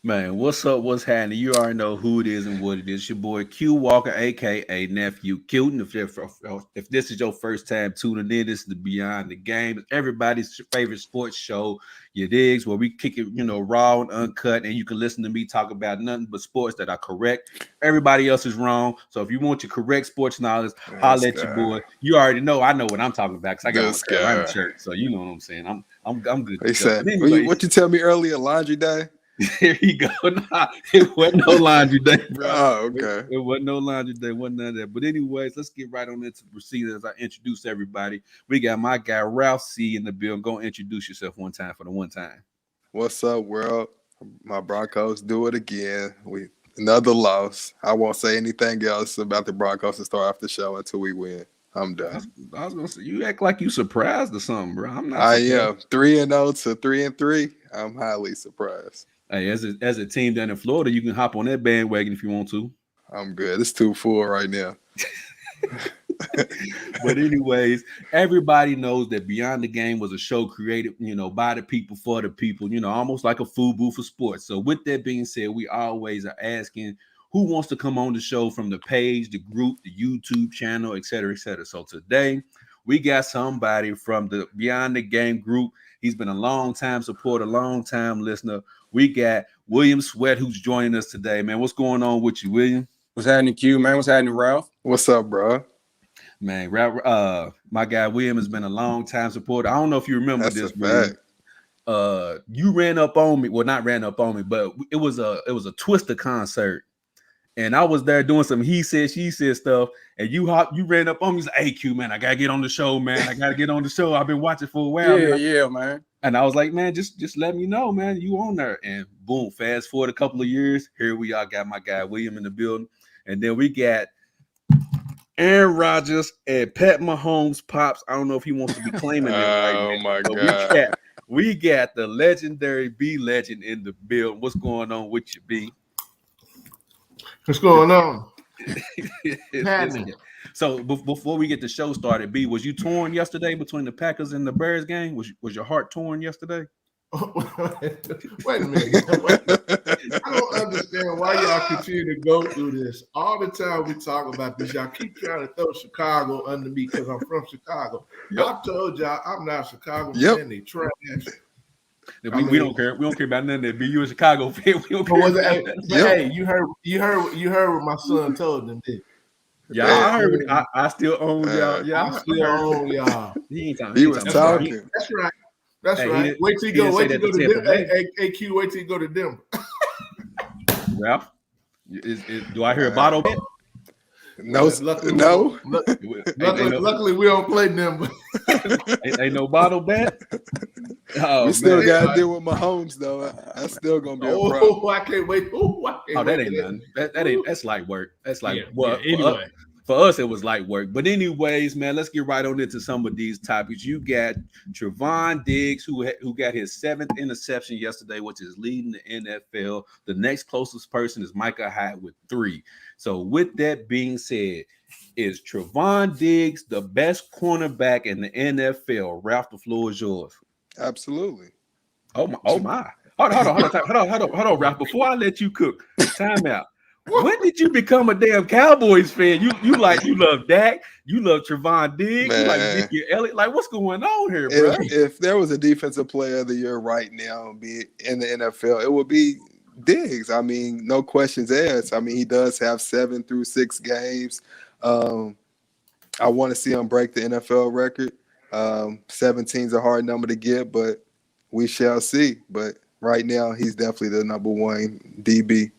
Man, what's up? What's happening? You already know who it is and what it is. Your boy Q Walker, aka Nephew Q. And if this is your first time tuning in, this is the Beyond the Game, everybody's favorite sports show. You digs where we kick it, raw and uncut, and you can listen to me talk about nothing but sports that are correct. Everybody else is wrong. So if you want your correct sports knowledge, This holla at your guy. boy. You already know. I know what I'm talking about because I got on a This Carolina guy. shirt, so you know what I'm saying. I'm good to He go. said, But anyways. what you tell me earlier, laundry day? There you go. Nah, it wasn't no laundry day, bro. Oh, It, okay. it wasn't no laundry day, wasn't none of that. But anyways, let's get right on into the proceedings as I introduce everybody. We got my guy Ralph C in the building. Go introduce yourself one time for the one time. What's up, world? My Broncos do it again. We another loss. I won't say anything else about the Broncos to start off the show until we win. I'm I done. was, I was gonna say you act like you surprised or something, bro. I'm not I surprised. am 3-0 to 3-3. I'm highly surprised. Hey, as a team down in Florida, you can hop on that bandwagon if you want to. I'm good. It's too full right now. But anyways, everybody knows that Beyond the Game was a show created, by the people for the people, almost like a food booth for sports. So with that being said, we always are asking who wants to come on the show from the page, the group, the YouTube channel, et cetera, et cetera. So today we got somebody from the Beyond the Game group. He's been a long time supporter, long time listener. We got William Sweat who's joining us today, man. What's going on with you, William? What's happening, Q, man? What's happening, Ralph? What's up, bro? Man, my guy William has been a long time supporter. I don't know if you remember That's a this, William. fact. You ran up on me. Well, not ran up on me, but it was a Twister concert, and I was there doing some he said she said stuff, and you ran up on me. Like, hey Q, man, I gotta get on the show, man. I gotta get on the show. I've been watching for a while, Yeah, man. yeah, man. And I was like, man, just let me know, man. You on there? And boom, fast forward a couple of years, here we are. Got my guy William in the building, and then we got Aaron Rodgers and Pat Mahomes pops. I don't know if he wants to be claiming them right Oh now, my but God. we got the legendary B legend in the building. What's going on with you, B? What's going on? It's- so before we get the show started, B, was you torn yesterday between the Packers and the Bears game? Was your heart torn yesterday? Wait a minute. I don't understand why y'all continue to go through this. All the time we talk about this, y'all keep trying to throw Chicago under me because I'm from Chicago. Yep. I told y'all I'm not Chicago Yep. man. They trash. We don't care. We don't care about none of that. B, you a Chicago fan. We don't But care was about it, that. but hey, you heard what my son told them. Did Yeah, I heard. I still own y'all. Yeah, I still own y'all. He ain't talking. He was That's right. talking. That's right. That's Hey, he right. didn't- Wait till you he go. didn't Wait say till you that go to to Tampa Denver. Bay. Hey, Q. Wait till you go to Denver. Ralph, do I hear a bottle bet? No, Luckily, no. Luckily, we don't play Denver. Ain't no bottle bet. Oh, We still man. got to deal with Mahomes, though. That's still going to be a problem. Oh, I can't wait. Oh, I can't Oh, that wait ain't for nothing. That ain't. That's light work. That's like Yeah, anyway. For us, it was light work. But anyways, man, let's get right on into some of these topics. You got Trevon Diggs, who got his 7th interception yesterday, which is leading the NFL. The next closest person is Micah Hyde with 3. So with that being said, is Trevon Diggs the best cornerback in the NFL? Ralph, the floor is yours. Absolutely. Oh my! Hold on, Ralph. Before I let you cook, time out. When did you become a damn Cowboys fan? You love Dak, you love Trevon Diggs, you like Man. Ezekiel Elliott. Like, what's going on here, bro? If there was a defensive player of the year right now, be in the NFL, it would be Diggs. I mean, no questions asked. I mean, he does have 7 through 6 games. I want to see him break the NFL record. 17 is a hard number to get, but we shall see. But right now, he's definitely the number 1 DB.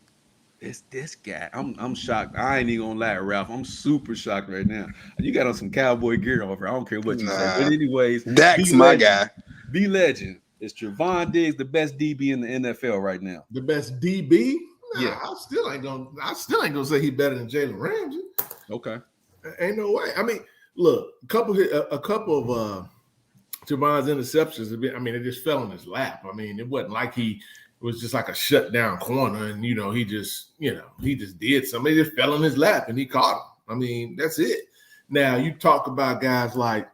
This guy, I'm shocked. I ain't even gonna lie, Ralph. I'm super shocked right now. You got on some cowboy gear over. I don't care what you say. Nah. But anyways, Dak's B my legend, guy. B legend. Is Trevon Diggs the best DB in the NFL right now? The best DB? Nah, Yeah. I still ain't gonna say he's better than Jalen Ramsey. Okay. Ain't no way. I mean, look, a couple of Javon's interceptions. I mean, it just fell in his lap. I mean, it wasn't like he was just like a shutdown corner, and he just did something. It just fell in his lap, and he caught him. I mean, that's it. Now you talk about guys like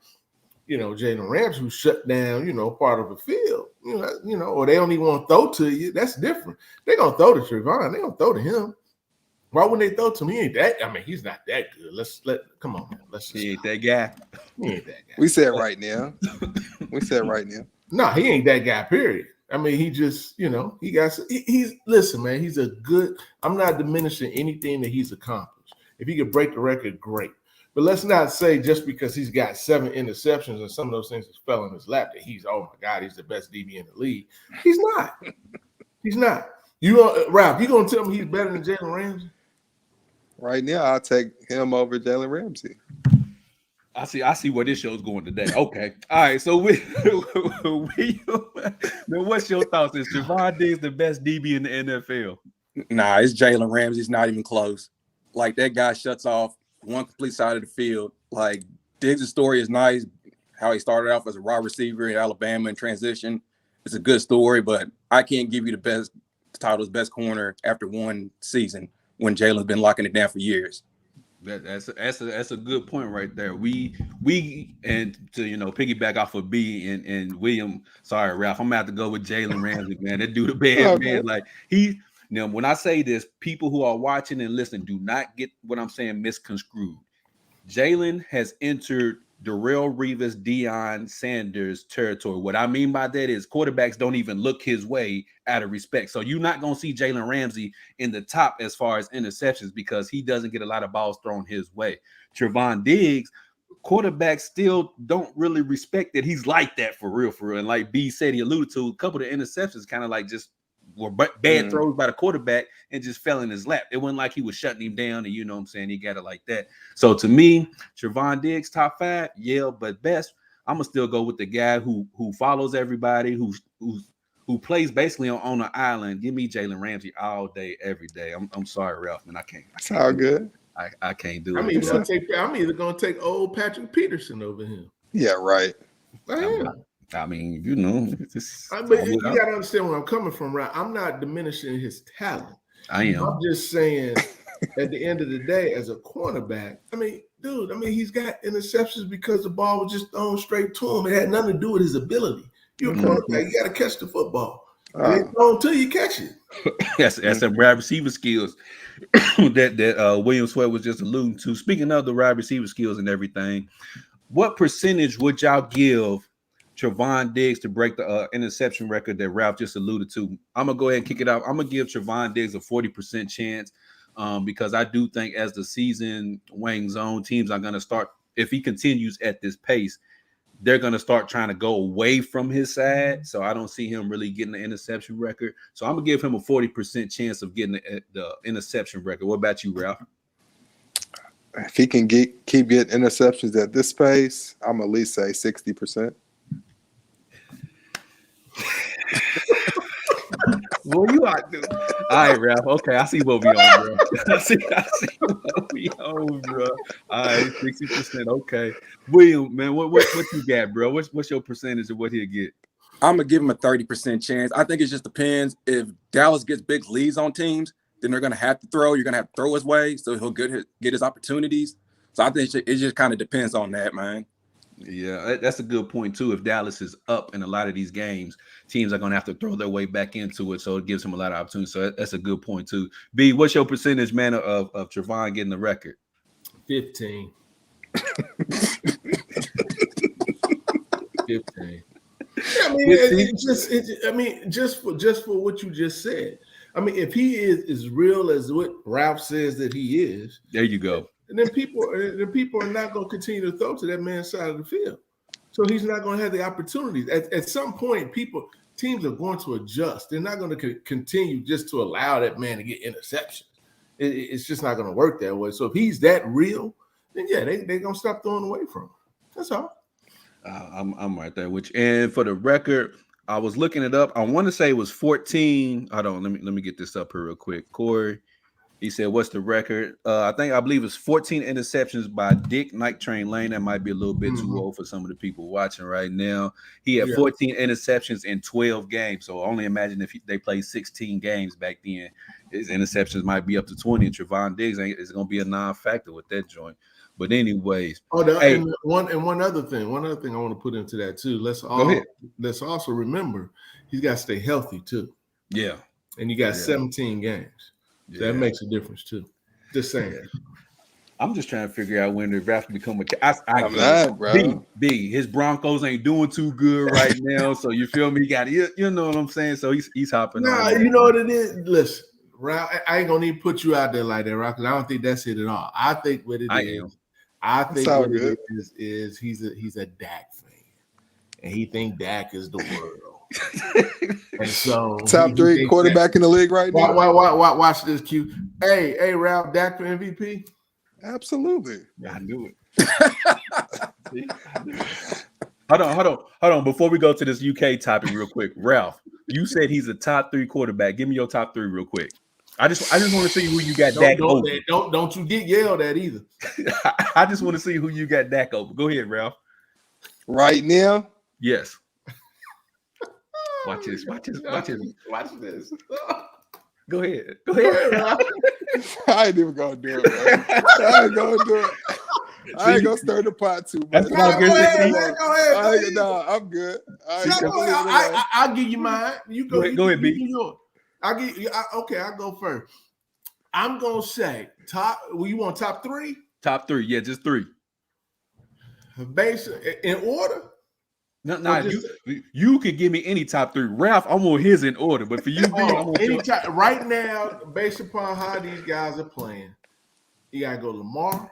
Jalen Ramsey who shut down part of the field. or they don't even want to throw to you. That's different. They're gonna throw to Trevon. They don't throw to him. Why wouldn't they throw to him? He ain't that. I mean, he's not that good. Come on, man. He ain't that guy. He ain't that guy. We said right now. No, he ain't that guy. Period. I mean, he just, he's listen, man. He's a good. I'm not diminishing anything that he's accomplished. If he could break the record, great. But let's not say just because he's got 7 interceptions and some of those things that fell in his lap that he's, oh my God, he's the best DB in the league. He's not. He's not. Ralph, you gonna tell me he's better than Jalen Ramsey? Right now, I'll take him over Jalen Ramsey. I see where this show's going today. Okay. All right. So now what's your thoughts? Is Trevon Diggs the best DB in the NFL? Nah, it's Jalen Ramsey. It's not even close. Like, that guy shuts off one complete side of the field. Like, Diggs' story is nice. How he started off as a wide receiver in Alabama in transition. It's a good story, but I can't give you the title's best corner after one season when Jalen's been locking it down for years. That's a good point right there. We and to piggyback off of B and William. Sorry, Ralph. I'm gonna have to go with Jalen Ramsey, man. That dude a bad man. Like when I say this, people who are watching and listening do not get what I'm saying misconstrued. Jalen has entered Darrelle Revis, Deion Sanders territory. What I mean by that is quarterbacks don't even look his way out of respect. So you're not going to see Jalen Ramsey in the top as far as interceptions because he doesn't get a lot of balls thrown his way. Trevon Diggs, quarterbacks still don't really respect that he's like that for real. And like B said, he alluded to a couple of interceptions kind of like just were bad throws by the quarterback and just fell in his lap. It wasn't like he was shutting him down and he got it like that. So to me, Trevon Diggs, top 5, yeah, but best, I'm gonna still go with the guy who follows everybody, who plays basically on an island. Give me Jalen Ramsey all day, every day. I'm sorry, Ralph, man. I can't. That's all good. I can't do it. I'm either gonna take old Patrick Peterson over him. Yeah, right. I mean, but you gotta understand where I'm coming from, right? I'm not diminishing his talent. I am. I'm just saying, at the end of the day, as a cornerback, he's got interceptions because the ball was just thrown straight to him. It had nothing to do with his ability. You're a cornerback, you gotta catch the football. It's thrown until you catch it. That's some wide receiver skills that William Sweat was just alluding to. Speaking of the wide receiver skills and everything, what percentage would y'all give Trevon Diggs to break the interception record that Ralph just alluded to? I'm gonna go ahead and kick it out. I'm gonna give Trevon Diggs a 40% chance because I do think as the season wanes on, teams are gonna start, if he continues at this pace, they're gonna start trying to go away from his side. So I don't see him really getting the interception record. So I'm gonna give him a 40% chance of getting the interception record. What about you, Ralph? If he can keep getting interceptions at this pace, I'm at least say 60%. Well, you are, dude. All right, Ralph. Okay, I see what we on, bro. I see what we on, bro. All right, 60%. Okay, William, man, what you got, bro? What's your percentage of what he'll get? I'm gonna give him a 30% chance. I think it just depends. If Dallas gets big leads on teams, then they're gonna have to throw. You're gonna have to throw his way, so he'll get his opportunities. So I think it just kind of depends on that, man. Yeah, that's a good point too. If Dallas is up in a lot of these games, teams are going to have to throw their way back into it, so it gives him a lot of opportunity. So that's a good point too. B, what's your percentage, man, of Trevon getting the record? 15. 15. I mean, just for what you just said. I mean, if he is as real as what Ralph says that he is, there you go. And then people are not going to continue to throw to that man's side of the field. So he's not going to have the opportunities. At some point, teams are going to adjust. They're not going to continue just to allow that man to get interceptions. It's just not going to work that way. So if he's that real, then yeah, they're going to stop throwing away from him. That's all. I'm right there with you. And for the record, I was looking it up. I want to say it was 14. Hold on, let me get this up here real quick. Corey. He said, what's the record? I believe it's 14 interceptions by Dick Night Train Lane. That might be a little bit too old for some of the people watching right now. He had 14 interceptions in 12 games. So only imagine if they played 16 games back then, his interceptions might be up to 20. And Trevon Diggs is going to be a non-factor with that joint. But anyways, and one other thing I want to put into that too. Let's also remember he's got to stay healthy too. Yeah. And you got 17 games. So that makes a difference too. Just saying. Yeah. I'm just trying to figure out when the draft become I'm not, bro. B. His Broncos ain't doing too good right now, so you feel me? He got you know what I'm saying. So he's hopping. Nah, you know what it is. Listen, Ralph, I ain't gonna even put you out there like that, Ralph, because I don't think that's it at all. I think what it is he's a Dak fan, and he think Dak is the world. And so top 3 quarterback in the league right now. Watch this, Q. Hey, Ralph, Dak for MVP. Absolutely. I knew it. Hold on. Before we go to this UK topic real quick, Ralph, you said he's a top 3 quarterback. Give me your top 3 real quick. I just want to see who you got Dak over. Don't you get yelled at either. I just want to see who you got Dak over. Go ahead, Ralph. Right now? Yes. Watch this. Go ahead. I ain't even gonna do it, man. I ain't gonna do it. I ain't gonna stir the pot too much. Go ahead. No, I'm good. I'll give you mine. You go ahead, B. I'll go first. I'm gonna say top. Well, you want top 3? Top 3, yeah, just 3. Based in order. No, you could give me any top 3. Ralph, I want his in order, but for you, right now, based upon how these guys are playing, you gotta go Lamar.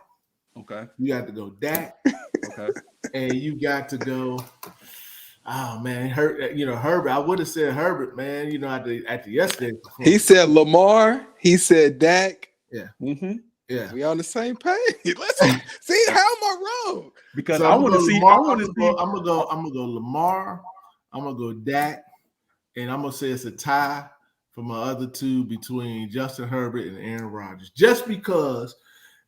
Okay. You got to go Dak. Okay. And you got to go. Oh man, Herbert. I would have said Herbert, man. After yesterday. He said Lamar. He said Dak. Yeah. Mm-hmm. Yeah. We on the same page. Listen, see, how am I wrong? Because I want to see. I'm gonna go Lamar. I'm gonna go Dak, and I'm gonna say it's a tie for my other 2 between Justin Herbert and Aaron Rodgers. Just because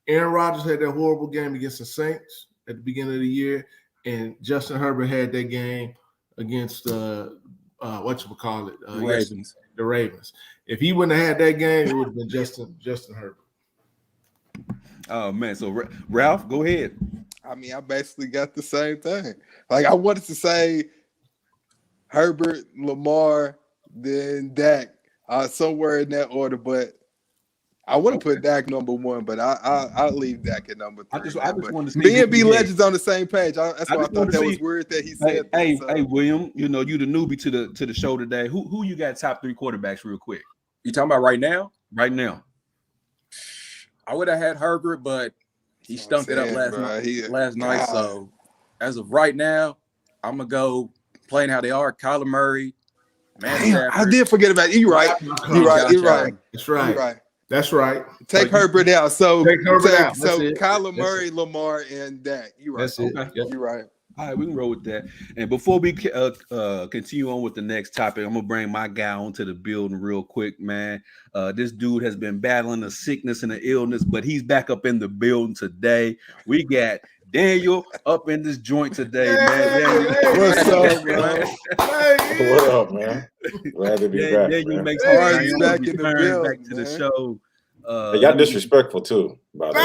Aaron Rodgers had that horrible game against the Saints at the beginning of the year, and Justin Herbert had that game against the Ravens. The Ravens. If he wouldn't have had that game, it would have been Justin Herbert. Oh man, so Ralph, go ahead. I mean, I basically got the same thing. Like I wanted to say Herbert, Lamar, then Dak, somewhere in that order, but I want to put Dak number 1, but I'll leave Dak at number 3. I just want to see B&B Legends on the same page. That's why I thought that was weird that he said. Hey, William, you the newbie to the show today. Who you got top 3 quarterbacks real quick? You talking about right now? Right now. I would have had Herbert, but he stunk it up last night. So as of right now, I'm gonna go playing how they are. Kyler Murray, I did forget about you. Right. That's right. Take Herbert out. So Kyler Murray, Lamar, and Dak. You right. That's it. Okay. You're right. All right, we can roll with that. And before we continue on with the next topic, I'm gonna bring my guy onto the building real quick, man. This dude has been battling a sickness and an illness, but he's back up in the building today. We got Daniel up in this joint today, man. What's up, man? What up, man? Glad to be back. Daniel makes back in the building, back to the show. Hey, y'all disrespectful too, by the way.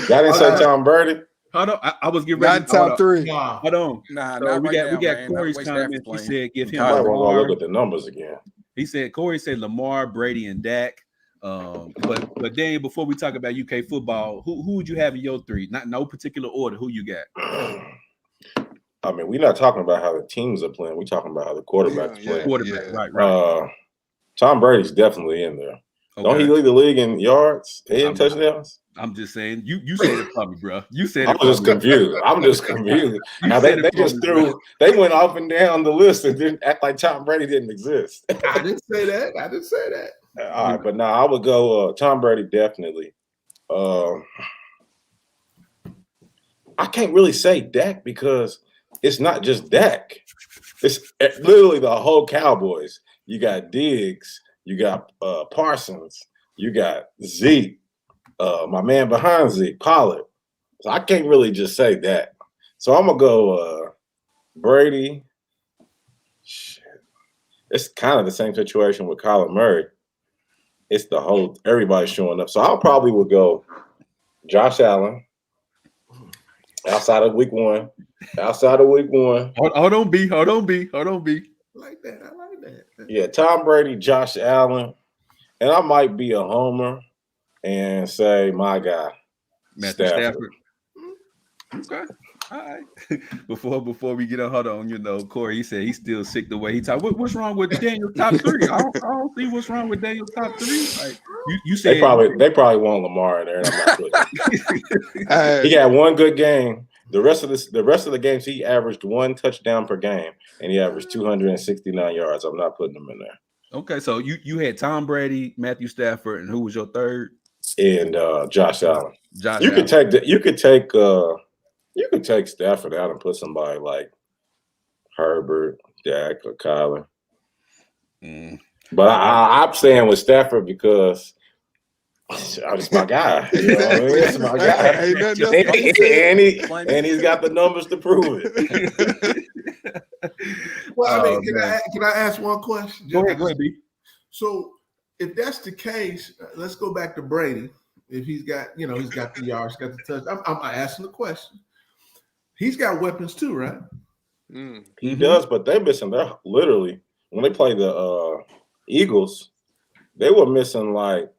Y'all didn't say Tom Brady. Hold on, I was getting ready. Not top 3. Hold on. So we got Corey's comment. He said, "Give him." I want to look at the numbers again. He said, "Corey said Lamar, Brady, and Dak." But then before we talk about UK football, who would you have in your 3? Not no particular order. Who you got? I mean, we're not talking about how the teams are playing. We're talking about how the quarterbacks playing. Quarterback, right. Tom Brady's definitely in there. Okay. Don't he lead the league in yards and touchdowns? I'm just saying, you said it for me, bro. You said it. I'm just confused. Now they just they went up and down the list and didn't act like Tom Brady didn't exist. I didn't say that. All right, but now I would go Tom Brady definitely. I can't really say Dak because it's not just Dak. It's literally the whole Cowboys. You got Diggs, you got Parsons, you got Zeke. My man behind Zeke, Pollard. So I can't really just say that. So I'm gonna go Brady. Shit. It's kind of the same situation with Kyler Murray. It's the whole everybody showing up. So I probably would go Josh Allen. Outside of week one. Hold on, B. I like that. Yeah, Tom Brady, Josh Allen. And I might be a homer and say my guy, Matthew Stafford. Okay. All right. Before we get on, hold on. Corey, he said he's still sick the way he talked. What's wrong with Daniel's top three? I don't see what's wrong with Daniel's top three. Like you said, they probably want Lamar in there. And I'm not putting he had one good game. The rest of the games he averaged 1 touchdown per game, and he averaged 269 yards. I'm not putting him in there. Okay, so you had Tom Brady, Matthew Stafford, and who was your third? And Josh Allen. You could take Stafford out and put somebody like Herbert, Dak, or Kyler. But I'm saying with Stafford because it's my guy. You know what I mean? It's my guy. And he's got the numbers to prove it. Well, I mean, can I ask one question? Go ahead, B. So if that's the case, let's go back to Brady. If he's got the yards, got the touch. I'm asking the question. He's got weapons too, right? He does, but they're missing. They're literally when they play the Eagles, they were missing like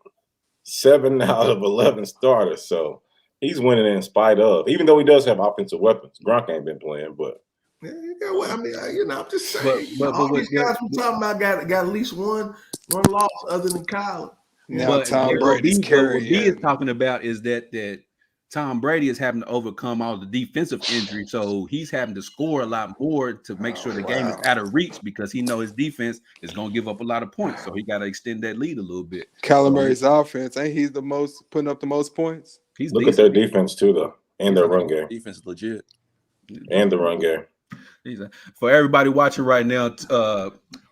7 out of 11 starters. So he's winning in spite of, even though he does have offensive weapons. Gronk ain't been playing, but yeah, I'm just saying. But all these guys we're talking about got at least one loss other than Kyle. Now Tom Brady's carrying. What B is talking about is that Tom Brady is having to overcome all the defensive injuries, so he's having to score a lot more to make sure the game is out of reach because he knows his defense is going to give up a lot of points, so he got to extend that lead a little bit. Kyler Murray's offense, ain't he putting up the most points? Look at their defense too, though, and their run game. Defense is legit, and the run game. For everybody watching right now,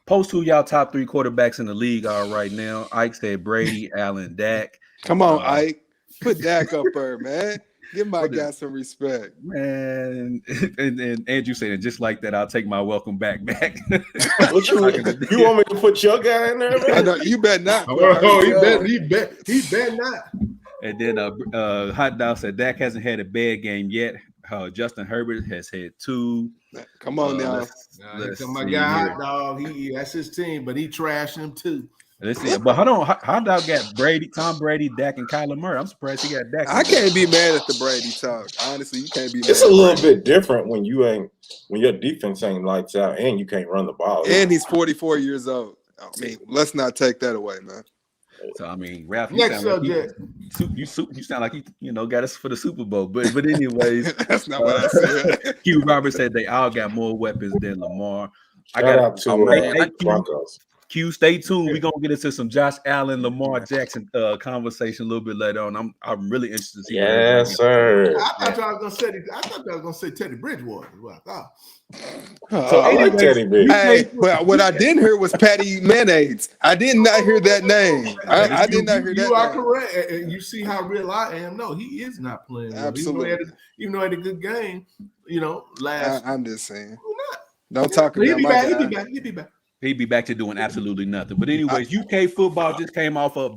post who y'all top 3 quarterbacks in the league are right now. Ike said Brady, Allen, Dak. Come on, Ike. Put Dak up there, man. Give my guy some respect. Man. And Andrew saying, just like that, I'll take my welcome back. What you want me to put your guy in there, man? I know, you bet not. He bet not. And then Hot Dog said Dak hasn't had a bad game yet. Justin Herbert has had 2. Come on now. My guy Hot Dog, that's his team, but he trashed him too. Let's see. But hold on, Hot Dog got Tom Brady, Dak, and Kyler Murray. I'm surprised he got Dak. I can't be mad at the Brady talk. Honestly, you can't be mad. It's a little bit different when your defense ain't lights out and you can't run the ball. And he's 44 years old. I mean, let's not take that away, man. So I mean, Ralph, you sound like you got us for the Super Bowl. But anyways, that's not what I said. Q Roberts said they all got more weapons than Lamar. I got to Broncos. Q, stay tuned. We're gonna get into some Josh Allen, Lamar Jackson conversation a little bit later on. I'm really interested to see. Yes, sir. I thought y'all was gonna say Teddy Bridgewater. Well, I thought. So I like Teddy Bridgewater. Hey, well, what I didn't hear was Patty Mayonnaise. I did not hear that name. I did not hear that. You are correct, and you see how real I am. No, he is not playing. Absolutely. Even though he had a good game, last. I'm just saying. Don't talk about my guy. He'll be back. He'd be back to doing absolutely nothing. But anyways, UK football just came off a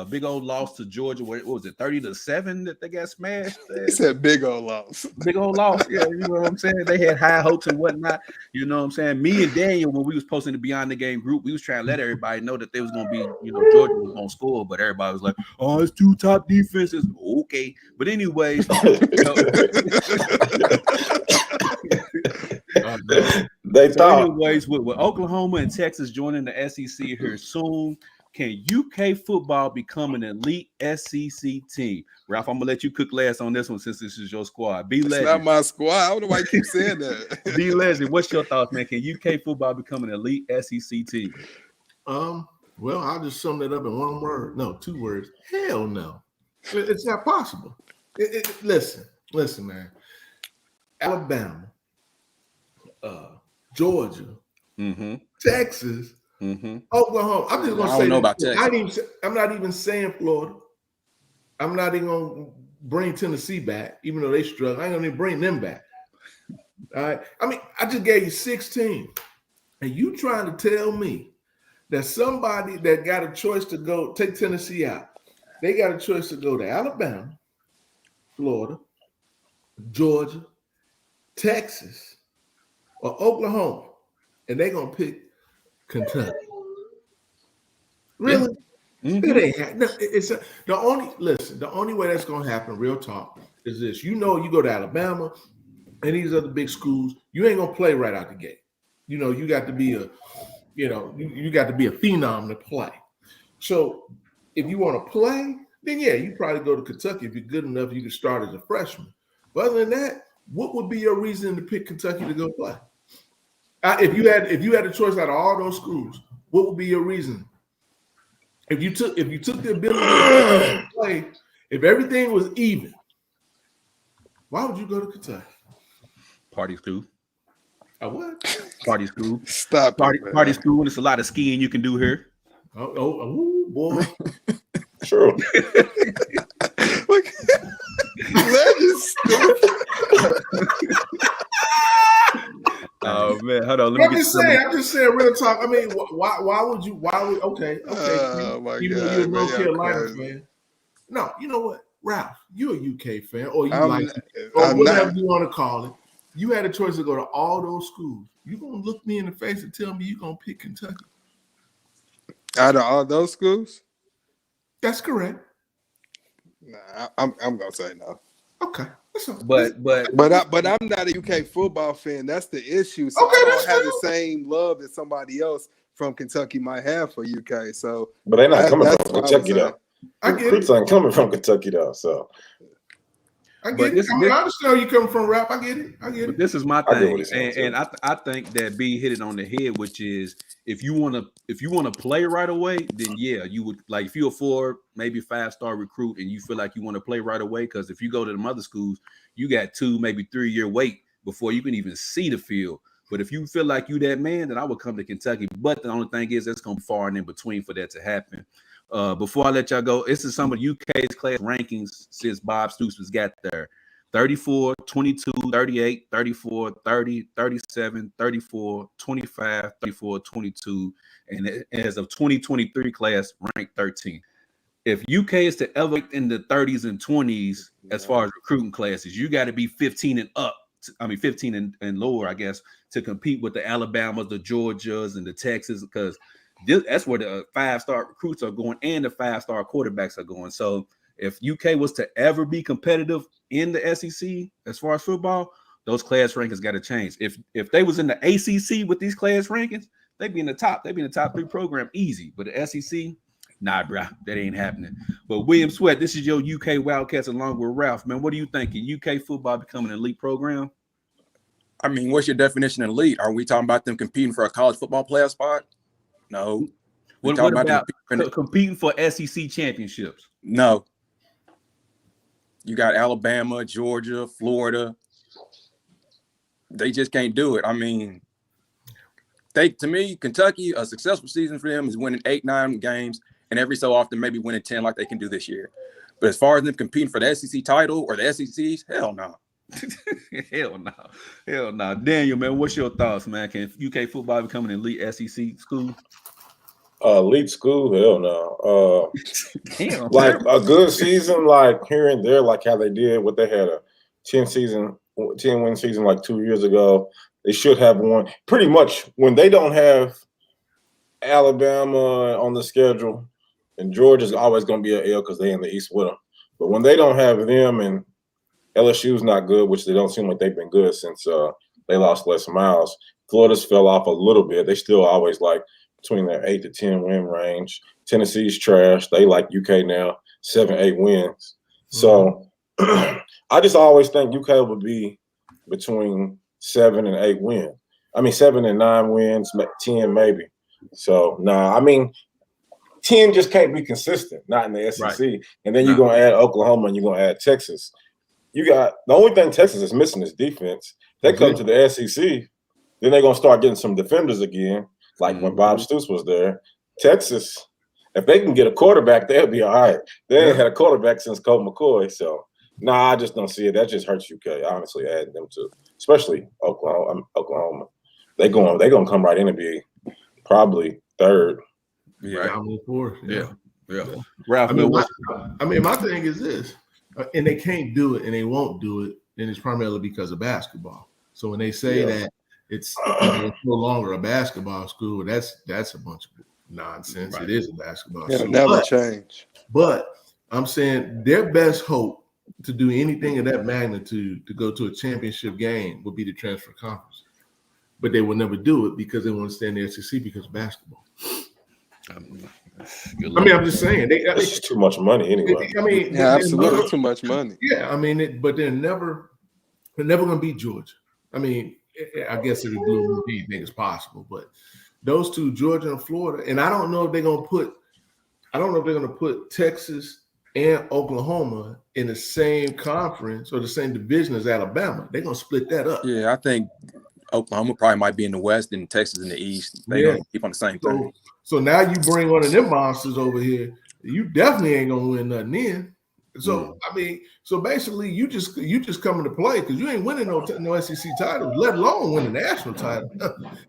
big old loss to Georgia. What was it, 30-7 that they got smashed? He said big old loss. Big old loss. Yeah, you know what I'm saying? They had high hopes and whatnot. You know what I'm saying? Me and Daniel, when we was posting the Beyond the Game group, we was trying to let everybody know that they was going to be, Georgia was going to score. But everybody was like, oh, it's 2 top defenses. Okay. But anyways, they thought. Anyways, with Oklahoma and Texas joining the SEC here soon, can UK football become an elite SEC team? Ralph, I'm gonna let you cook last on this one since this is your squad. It's not my squad. I don't know why you keep saying that. B. Leslie, what's your thoughts, man? Can UK football become an elite SEC team? Well, I'll just sum that up in one word. No, 2 words. Hell no. It's not possible. Listen, man. Alabama. Georgia, Texas, Oklahoma. I'm just gonna say. I don't know about Texas. I'm not even saying Florida. I'm not even gonna bring Tennessee back, even though they struggle. I ain't gonna even bring them back. All right. I mean, I just gave you 16, and you trying to tell me that somebody that got a choice to go take Tennessee out, they got a choice to go to Alabama, Florida, Georgia, Texas, or Oklahoma, and they're gonna pick Kentucky. Really? Mhm. It ain't ha- no, it's a, the only way that's gonna happen, real talk, is this. You go to Alabama and these other big schools, you ain't gonna play right out the gate. You got to be you got to be a phenom to play. So if you want to play, then yeah, you probably go to Kentucky. If you're good enough, you can start as a freshman. But other than that, what would be your reason to pick Kentucky to go play? If you had a choice out of all those schools, what would be your reason? If you took the ability to play, if everything was even, why would you go to Kentucky? Party school. A what? Party school. Stop Party it, man. party school. There's a lot of skiing you can do here. Oh, boy. True. Look, that is stupid. Oh man, hold on. Let me I'm just saying, real talk. I mean, why would you? Okay. Oh my Even though God, you're a North man, Carolina crazy. fan. No, you know what, Ralph? You're a UK fan, or you I'm whatever not. you want to call it. You had a choice to go to all those schools. You gonna look me in the face and tell me you gonna pick Kentucky? Out of all those schools, That's correct. I'm gonna say no. Okay. But But I'm not a UK football fan. That's the issue. So Okay, I that's don't have fine. the same love that somebody else from Kentucky might have for UK. So But they're not coming that's from what I Kentucky would say. though. I get Recruits it. ain't coming from Kentucky though. So I But get it. this- I mean, I understand where you coming from, Rap. I get it. But this is my I get what thing, he's saying, and too. I think that B hit it on the head, which is if you want to play right away, then yeah, you would like if you're a 4, maybe 5-star recruit, and you feel like you want to play right away. Because if you go to the other schools, you got 2, maybe 3-year wait before you can even see the field. But if you feel like you that man, then I would come to Kentucky. But the only thing is that's gonna be far and in between for that to happen. Before I let y'all go, this is some of UK's class rankings since Bob Stoops was got there. 34, 22, 38, 34, 30, 37, 34, 25, 34, 22, and as of 2023 class ranked 13. If UK is to ever in the 30s and 20s as far as recruiting classes, you got to be 15 and up. 15 and lower, I guess, to compete with the Alabamas, the Georgias, and the Texas, because that's where the 5-star recruits are going and the 5-star quarterbacks are going. So if UK was to ever be competitive in the SEC as far as football, those class rankings got to change. If they was in the ACC with these class rankings, they'd be in the top. They'd be in the top 3 program easy. But the SEC, nah, bro, that ain't happening. But William Sweat, this is your UK Wildcats along with Ralph. Man, what do you think? Can UK football become an elite program? I mean, what's your definition of elite? Are we talking about them competing for a college football playoff spot? No. What about competing for SEC championships? No. You got Alabama, Georgia, Florida. They just can't do it. I mean, to me, Kentucky, a successful season for them is winning 8-9 games and every so often maybe winning 10 like they can do this year. But as far as them competing for the SEC title or the SECs, hell no. Hell no. Daniel, man, what's your thoughts, man? Can UK football become an elite SEC school? elite school, hell no. Damn, like man. a good season, like here and there, like how they did what they had a 10-win season like 2 years ago. They should have won. Pretty much when they don't have Alabama on the schedule, and Georgia's always going to be an L because they're in the East with them. But when they don't have them and LSU's not good, which they don't seem like they've been good since they lost Les Miles. Florida's fell off a little bit. They still always like between their 8 to 10 win range. Tennessee's trash. They like UK now, 7-8 wins. So I just always think UK would be between 7 and 8 wins. I mean, 7 and 9 wins, 10 maybe. So, nah, I mean, 10 just can't be consistent, not in the SEC. Right. And then you're going to add Oklahoma and you're going to add Texas. You got the only thing Texas is missing is defense. They come to the SEC, then they're going to start getting some defenders again, like when Bob Stoops was there. Texas, if they can get a quarterback, they'll be all right. They ain't had a quarterback since Colt McCoy. So, nah, I just don't see it. That just hurts UK, honestly, adding them to, especially Oklahoma. They're going to come right in and be probably third. Yeah. Yeah. Ralph, I mean, my thing is this. and they can't do it and they won't do it, then it's primarily because of basketball. So when they say that it's no longer a basketball school, that's a bunch of nonsense. Right. It is a basketball It'll school. never change. But I'm saying their best hope to do anything of that magnitude to go to a championship game would be the transfer conference. But they will never do it because they want to stay in the SEC because of basketball. I mean, I'm just saying. It's just too much money anyway. I mean, Yeah, absolutely too much money. Yeah, I mean, but they're never going to beat Georgia. I mean, I guess if you think it's possible, but those two, Georgia and Florida, and I don't know if they're going to put Texas and Oklahoma in the same conference or the same division as Alabama. They're going to split that up. Yeah, I think Oklahoma probably might be in the West and Texas in the East. They're going to keep on the same thing. So now you bring one of them monsters over here, you definitely ain't going to win nothing in. So I mean, so basically, you just coming to play because you ain't winning no SEC titles, let alone win a national title.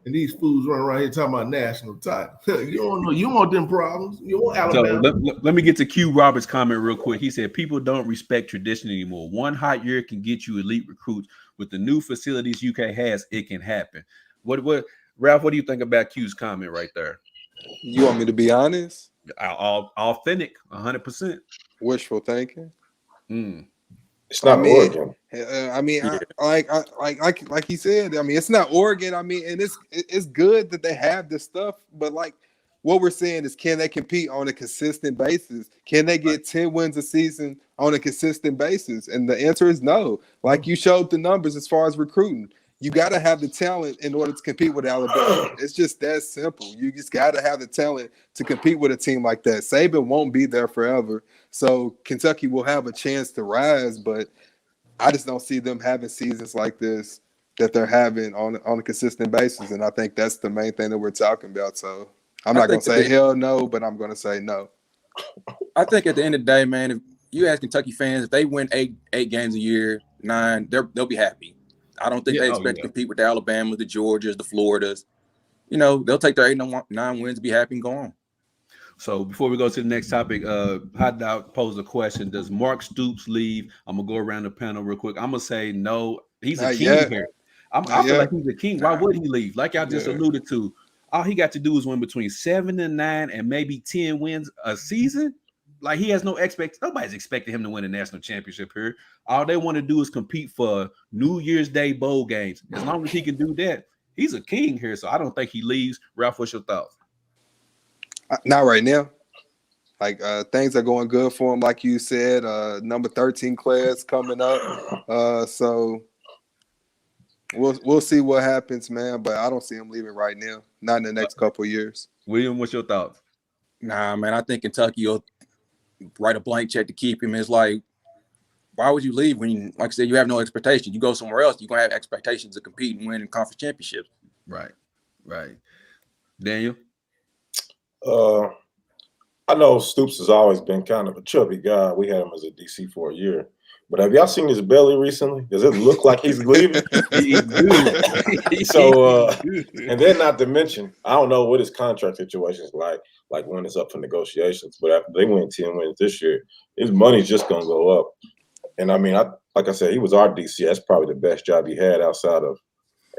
And these fools running around here talking about national title. You don't know. You want them problems. You want Alabama. So let me get to Q Roberts' comment real quick. He said people don't respect tradition anymore. One hot year can get you elite recruits. With the new facilities UK has, it can happen. What Ralph? What do you think about Q's comment right there? You want me to be honest? Authentic, 100%. Wishful thinking. It's not Oregon. Like he said. I mean, it's not Oregon. I mean, and it's good that they have this stuff, but like what we're saying is, can they compete on a consistent basis? Can they get 10 wins a season on a consistent basis? And the answer is no. Like you showed the numbers as far as recruiting. You got to have the talent in order to compete with Alabama. It's just that simple. You just got to have the talent to compete with a team like that. Saban won't be there forever. So Kentucky will have a chance to rise, but I just don't see them having seasons like this that they're having on a consistent basis. And I think that's the main thing that we're talking about. So I'm not going to say hell no, but I'm going to say no. I think at the end of the day, man, if you ask Kentucky fans, if they win eight games a year, 9, they'll be happy. I don't think they expect to compete with the Alabamas, the Georgias, the Floridas. You know, they'll take their 8-9 wins, be happy, and go on. So before we go to the next topic, Hot Dog posed a question. Does Mark Stoops leave? I'm going to go around the panel real quick. I'm going to say no. He's a king here. I feel like he's a king. Why would he leave? Like I just alluded to, all he got to do is win between 7 and 9 and maybe 10 wins a season. Like he has nobody's expecting him to win a national championship here. All they want to do is compete for New Year's Day bowl games. As long as he can do that, he's a king here. So I don't think he leaves. Ralph, what's your thoughts? Not right now. Like things are going good for him, like you said. Number 13 class coming up. So we'll see what happens, man. But I don't see him leaving right now. Not in the next couple of years. William, what's your thoughts? Nah, man. I think Kentucky will write a blank check to keep him. It's like, why would you leave when, like I said, you have no expectation? You go somewhere else, you're gonna have expectations to compete and win in conference championships. Right. Daniel? I know Stoops has always been kind of a chubby guy. We had him as a DC for a year. But have y'all seen his belly recently? Does it look like he's leaving? So, and then not to mention, I don't know what his contract situation is like when it's up for negotiations. But after they win 10 wins this year, his money's just going to go up. And I mean, like I said, he was our DC. That's probably the best job he had outside of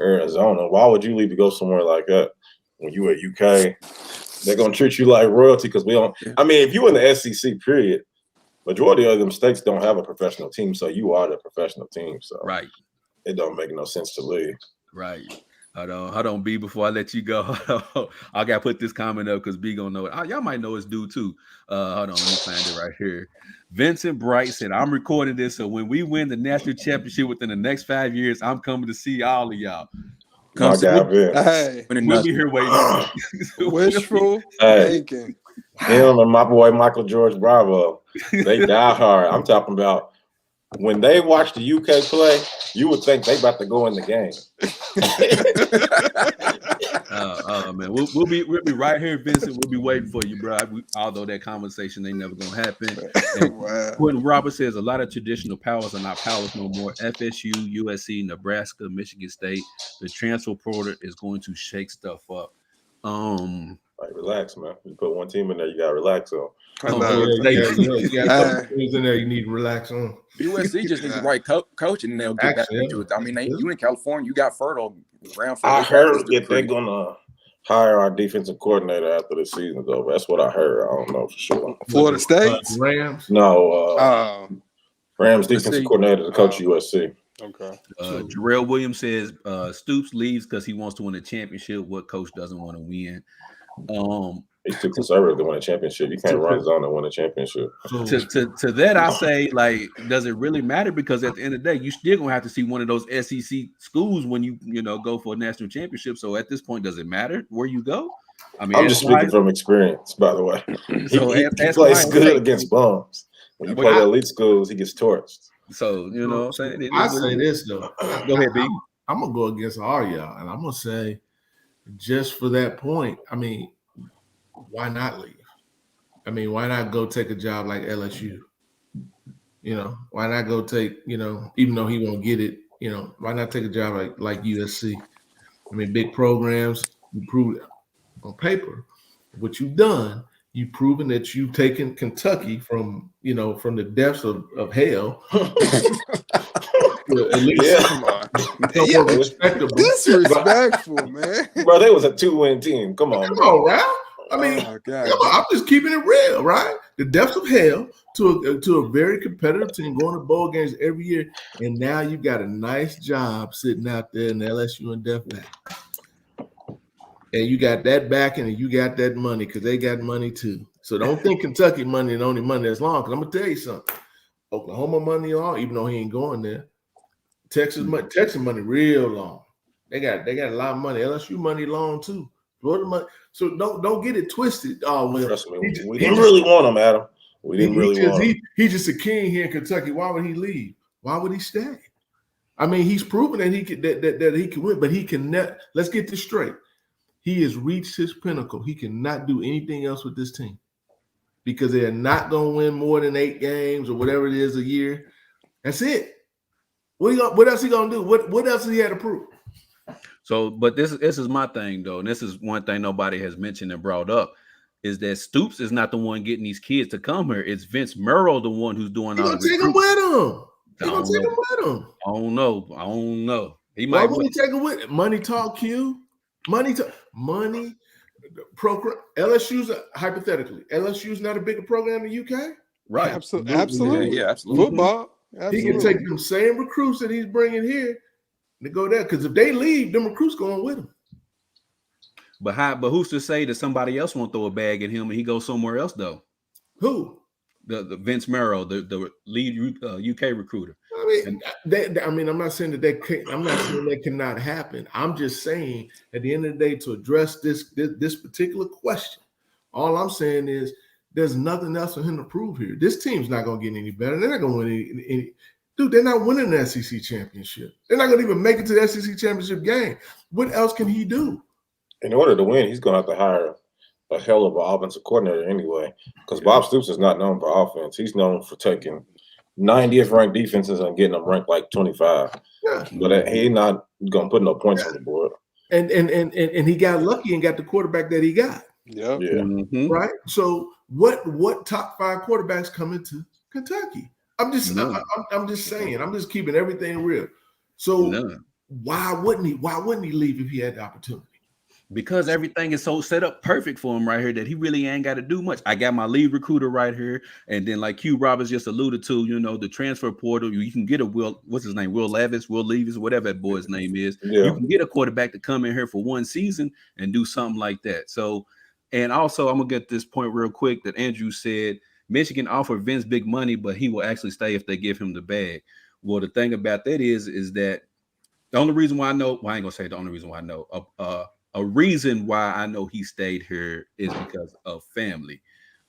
Arizona. Why would you leave to go somewhere like that when you at UK? They're going to treat you like royalty because we don't. I mean, if you in the SEC, period, majority of them states don't have a professional team, so you are the professional team. So it don't make no sense to leave. Right. Hold on, B, before I let you go. I got to put this comment up because B going to know it. Y'all might know his dude too. Hold on, let me find it right here. Vincent Bright said, I'm recording this, so when we win the national championship within the next 5 years, I'm coming to see all of y'all. We'll be here waiting. Wishful thinking. Him and my boy Michael George Bravo, they die hard. I'm talking about when they watch the UK play, you would think they about to go in the game. Man, we'll be right here, Vincent. We'll be waiting for you, bro. Although that conversation ain't never gonna happen. Wow. Quentin Roberts says a lot of traditional powers are not powers no more. FSU, USC, Nebraska, Michigan State. The transfer portal is going to shake stuff up. Like, relax, man. You put one team in there, you gotta relax on. I Oh, know. You got some things in there you need to relax on. USC just needs the right coach, and they'll get back into it. I mean, you in California, you got fertile ground for. I heard that they're gonna hire our defensive coordinator after the season's over. That's what I heard. I don't know for sure. Florida State? Rams? No. Rams defensive coordinator to coach USC. Okay. Jarrell Williams says Stoops leaves because he wants to win a championship. What coach doesn't want to win? He's too conservative to win a championship. You can't run zone and win a championship. To that, I say, like, does it really matter? Because at the end of the day, you still gonna have to see one of those SEC schools when you go for a national championship. So at this point, does it matter where you go? I mean, I'm just speaking from experience, by the way. So he plays good against bums. When you play the elite schools, he gets torched. So you know what I'm saying? I say this though. Go ahead, B. I'm gonna go against all y'all, and I'm gonna say, just for that point, I mean, why not leave? I mean, why not go take a job like LSU? Why not go take, even though he won't get it, why not take a job like USC? I mean, big programs, you prove it on paper. What you've done, you've proven that you've taken Kentucky from the depths of hell. At least, respectable. Disrespectful, man. Bro, they was a 2-win team. Come on, Ralph. I mean, I'm just keeping it real, right? The depths of hell to a very competitive team, going to bowl games every year, and now you got a nice job sitting out there in the LSU and Def back. And you got that backing, and you got that money because they got money too. So don't think Kentucky money is the only money that's long. Because I'm gonna tell you something, Oklahoma money long, even though he ain't going there. Texas money real long. They got a lot of money. LSU money long too. Florida money. So don't get it twisted. Oh well, trust me, we didn't really want him, Adam. We didn't really want him. He's just a king here in Kentucky. Why would he leave? Why would he stay? I mean, he's proven that he can that he can win, but he can net. Let's get this straight. He has reached his pinnacle. He cannot do anything else with this team because they're not going to win more than 8 games or whatever it is a year. That's it. What else he going to do? What else does he have to prove? So, but this is my thing though, and this is one thing nobody has mentioned and brought up, is that Stoops is not the one getting these kids to come here. It's Vince Merrill, the one who's doing all the recruiting. He's gonna take him with him. I don't know. He Why might would he take him with him? Money talk, Q. Money. Program. LSU's hypothetically. LSU's not a bigger program in the UK, right? Absolutely. Yeah, absolutely. Football. Absolutely. He can take them same recruits that he's bringing here to go there. Because if they leave, them recruits going with him. But who's to say that somebody else won't throw a bag at him and he goes somewhere else though? Who? The Vince Merrill, the lead UK recruiter. I mean, I'm not saying that that cannot happen. I'm just saying at the end of the day, to address this particular question, all I'm saying is there's nothing else for him to prove here. This team's not going to get any better. They're not going to win any. Dude, they're not winning the SEC championship. They're not going to even make it to the SEC championship game. What else can he do? In order to win, he's going to have to hire a hell of an offensive coordinator anyway, because Bob Stoops is not known for offense. He's known for taking 90th ranked defenses and getting them ranked like 25. Yeah. But he's not going to put no points on the board. And he got lucky and got the quarterback that he got. Yeah. Mm-hmm. Right. So what top 5 quarterbacks come into Kentucky? I'm just saying. I'm just keeping everything real. So why wouldn't he leave if he had the opportunity? Because everything is so set up perfect for him right here that he really ain't got to do much. I got my lead recruiter right here. And then like Q Roberts just alluded to, the transfer portal, you can get Will Levis, whatever that boy's name is. Yeah. You can get a quarterback to come in here for one season and do something like that. So, and also I'm going to get this point real quick that Andrew said, Michigan offered Vince big money, but he will actually stay if they give him the bag. Well, the thing about that is that the only reason why I know, I ain't going to say the only reason why I know, a reason why I know he stayed here is because of family.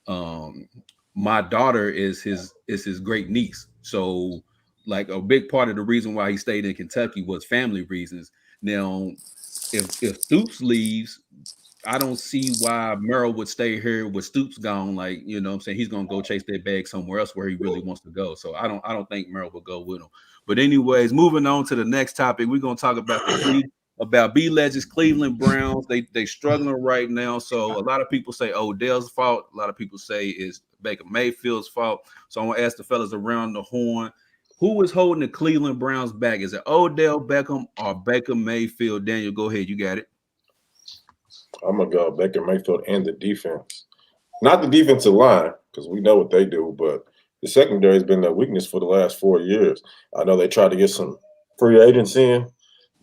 My daughter is his great niece. So like a big part of the reason why he stayed in Kentucky was family reasons. Now, if Stoops leaves, I don't see why Merrill would stay here with Stoops gone. Like, you know what I'm saying? He's going to go chase that bag somewhere else where he really wants to go. So I don't think Merrill will go with him. But anyways, moving on to the next topic, we're going to talk about the about B Legends, Cleveland Browns. They struggling right now. So a lot of people say Odell's fault. A lot of people say it's Baker Mayfield's fault. So I want to ask the fellas around the horn, who is holding the Cleveland Browns back? Is it Odell Beckham or Baker Mayfield? Daniel, go ahead. You got it. I'm gonna go Baker Mayfield and the defense. Not the defensive line, because we know what they do, but the secondary has been their weakness for the last 4 years. I know they tried to get some free agents in,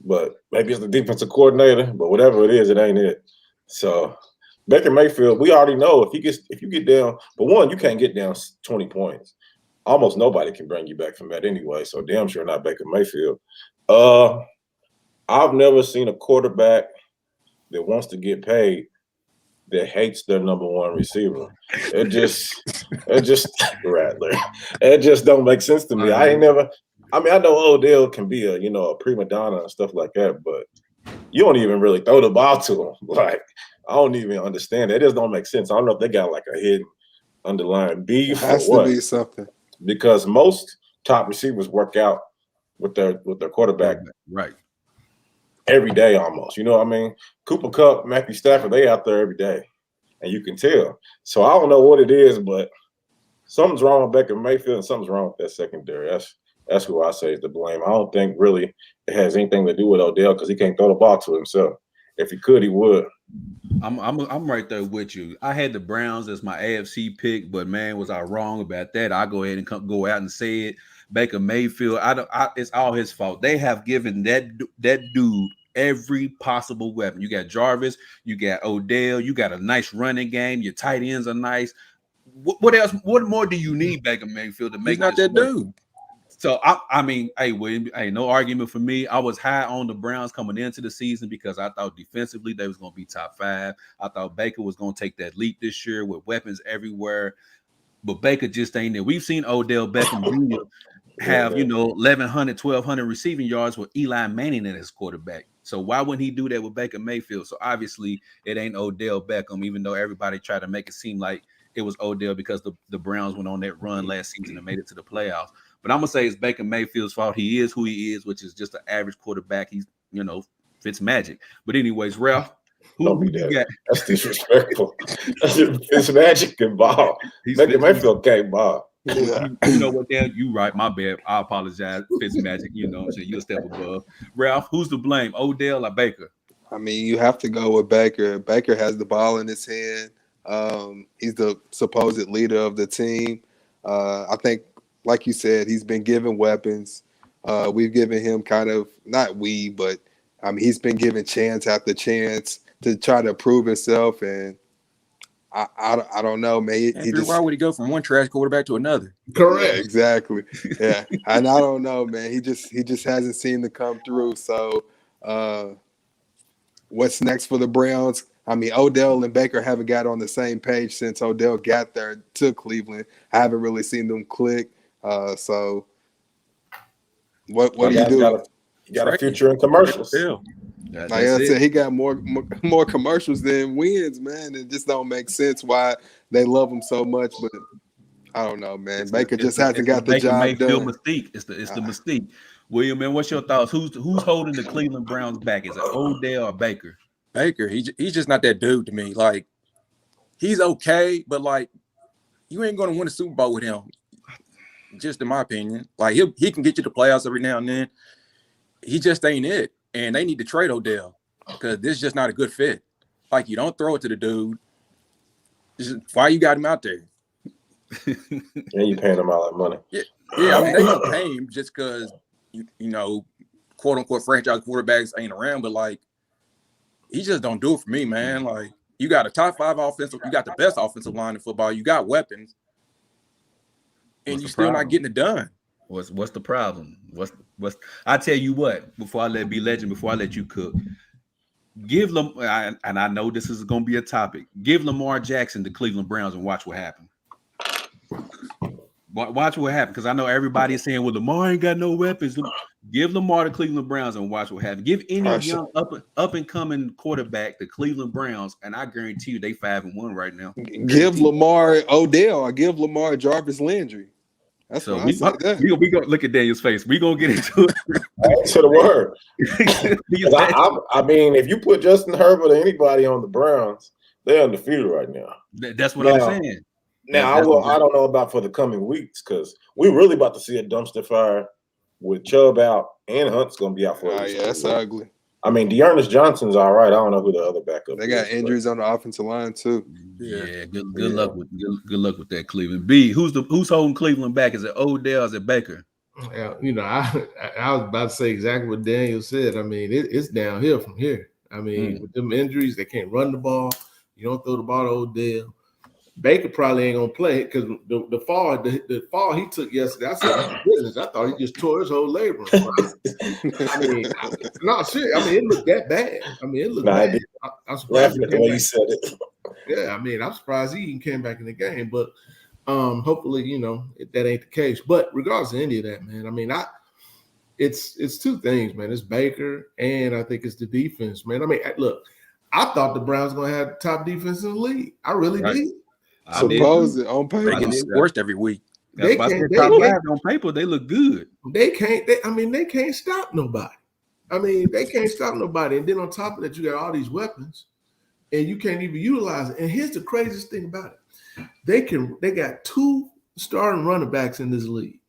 but maybe it's the defensive coordinator, but whatever it is, it ain't it. So Baker Mayfield, we already know if you get down, but one, you can't get down 20 points. Almost nobody can bring you back from that anyway. So damn sure not Baker Mayfield. I've never seen a quarterback that wants to get paid that hates their number one receiver. It just Rattler. It just don't make sense to me. I know Odell can be a prima donna and stuff like that, but you don't even really throw the ball to him. Like, I don't even understand that. It just don't make sense. I don't know if they got like a hidden underlying beef Has or what. to be something. Because most top receivers work out with their quarterback right every day almost. You know what I mean? Cooper Kupp, Matthew Stafford, they out there every day, and you can tell. So I don't know what it is, but something's wrong with Baker Mayfield and something's wrong with that secondary. That's who I say is to blame. I don't think really it has anything to do with Odell because he can't throw the ball to himself. If he could, he would. I'm right there with you. I had the Browns as my AFC pick, but man, was I wrong about that? I go ahead and go out and say it. Baker Mayfield, it's all his fault. They have given that dude every possible weapon. You got Jarvis, you got Odell, you got a nice running game. Your tight ends are nice. What else? What more do you need, Baker Mayfield, to make? He's not this that work? dude. So I mean, hey, William, hey, no argument for me. I was high on the Browns coming into the season because I thought defensively they was going to be top 5. I thought Baker was going to take that leap this year with weapons everywhere, but Baker just ain't there. We've seen Odell Beckham Jr. have 1,100, 1,200 receiving yards with Eli Manning at his quarterback. So why wouldn't he do that with Baker Mayfield? So obviously it ain't Odell Beckham, even though everybody tried to make it seem like it was Odell because the Browns went on that run last season and made it to the playoffs. But I'm gonna say it's Baker Mayfield's fault. He is who he is, which is just an average quarterback. He's fits magic. But anyways, Ralph, who you got? That's disrespectful. It's magic and ball. Baker Mayfield can't ball. You know what, Dan? You right. My bad. I apologize. Fitz magic. You know what I'm saying? You're a step above. Ralph, who's to blame? Odell or Baker? I mean, you have to go with Baker. Baker has the ball in his hand. He's the supposed leader of the team. I think, like you said, he's been given weapons. We've given him but I mean, he's been given chance after chance to try to prove himself. And I don't know, man. Why would he go from one trash quarterback to another? Correct. Yeah, exactly. Yeah, and I don't know, man. He just hasn't seemed to come through. So, what's next for the Browns? I mean, Odell and Baker haven't got on the same page since Odell got there to Cleveland. I haven't really seen them click. So, what do you do? You got a future in commercials. Like I said, he got more commercials than wins, man. It just don't make sense why they love him so much. But I don't know, man. Baker just hasn't got the job done. Mystique. It's the mystique. William, man, what's your thoughts? Who's holding the Cleveland Browns back? Is it Odell or Baker? Baker. He's just not that dude to me. Like, he's okay, but like, you ain't going to win a Super Bowl with him. Just in my opinion, like he can get you to playoffs every now and then. He just ain't it. And they need to trade Odell because this is just not a good fit. Like, you don't throw it to the dude. Why you got him out there? And you paying him all that money. Yeah. I mean, they don't pay him just because, quote unquote franchise quarterbacks ain't around. But like, he just don't do it for me, man. Like, you got a top 5 offensive, you got the best offensive line in football, you got weapons, and you're still not getting it done. What's the problem? I tell you what, before I let you cook, give Lamar, and I know this is going to be a topic, give Lamar Jackson to Cleveland Browns and watch what happens. Watch what happens, because I know everybody is saying, well, Lamar ain't got no weapons. Give Lamar to Cleveland Browns and watch what happens. Give any young up and coming quarterback to Cleveland Browns, and I guarantee you they 5-1 right now. Give Lamar Odell or give Lamar Jarvis Landry. That's So why I said that. we gonna look at Daniel's face. We gonna get into it. To the word. These 'Cause last- I mean, if you put Justin Herbert or anybody on the Browns, they're undefeated right now. That's what I'm Now- saying. Now, That's I don't know about for the coming weeks because we're really about to see a dumpster fire with Chubb out and Hunt's going to be out for Oh, a yeah, that's ugly. I mean, Dearness Johnson's all right. I don't know who the other backup They is. got injuries on the offensive line too. Yeah, good luck with that Cleveland. B, who's holding Cleveland back? Is it Odell or is it Baker? Yeah, I was about to say exactly what Daniel said. I mean, it's downhill from here. I mean, with them injuries, they can't run the ball. You don't throw the ball to Odell. Baker probably ain't gonna play because the fall he took yesterday. I said, "My goodness!" I thought he just tore his whole labrum. I mean, no, seriously. I mean, it looked that bad. I mean, it looked bad. I'm surprised. Laughing at the way you said it. Yeah, I mean, I'm surprised he even came back in the game. But hopefully, that ain't the case. But regardless of any of that, man, I mean, it's two things, man. It's Baker and I think it's the defense, man. I mean, look, I thought the Browns were gonna have the top defense in the league. I really did. Suppose it on paper. They get worse every week. That's why I said top 5 on paper. They look good. They can't stop nobody. I mean, they can't stop nobody. And then on top of that, you got all these weapons, and you can't even utilize it. And here's the craziest thing about it: they got 2 starting running backs in this league,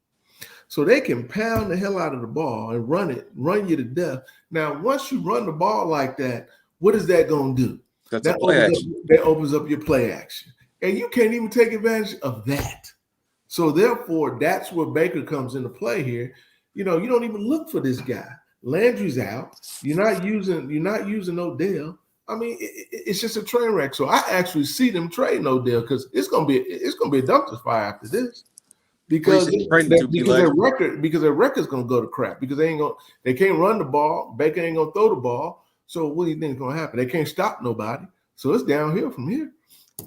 so they can pound the hell out of the ball and run you to death. Now, once you run the ball like that, what is that going to do? That opens up your play action. And you can't even take advantage of that. So therefore, that's where Baker comes into play here. You don't even look for this guy. Landry's out. You're not using Odell. I mean, it's just a train wreck. So I actually see them trading Odell because it's gonna be a dumpster fire after this. Because their record's gonna go to crap because they can't run the ball. Baker ain't gonna throw the ball. So what do you think is gonna happen? They can't stop nobody. So it's downhill from here.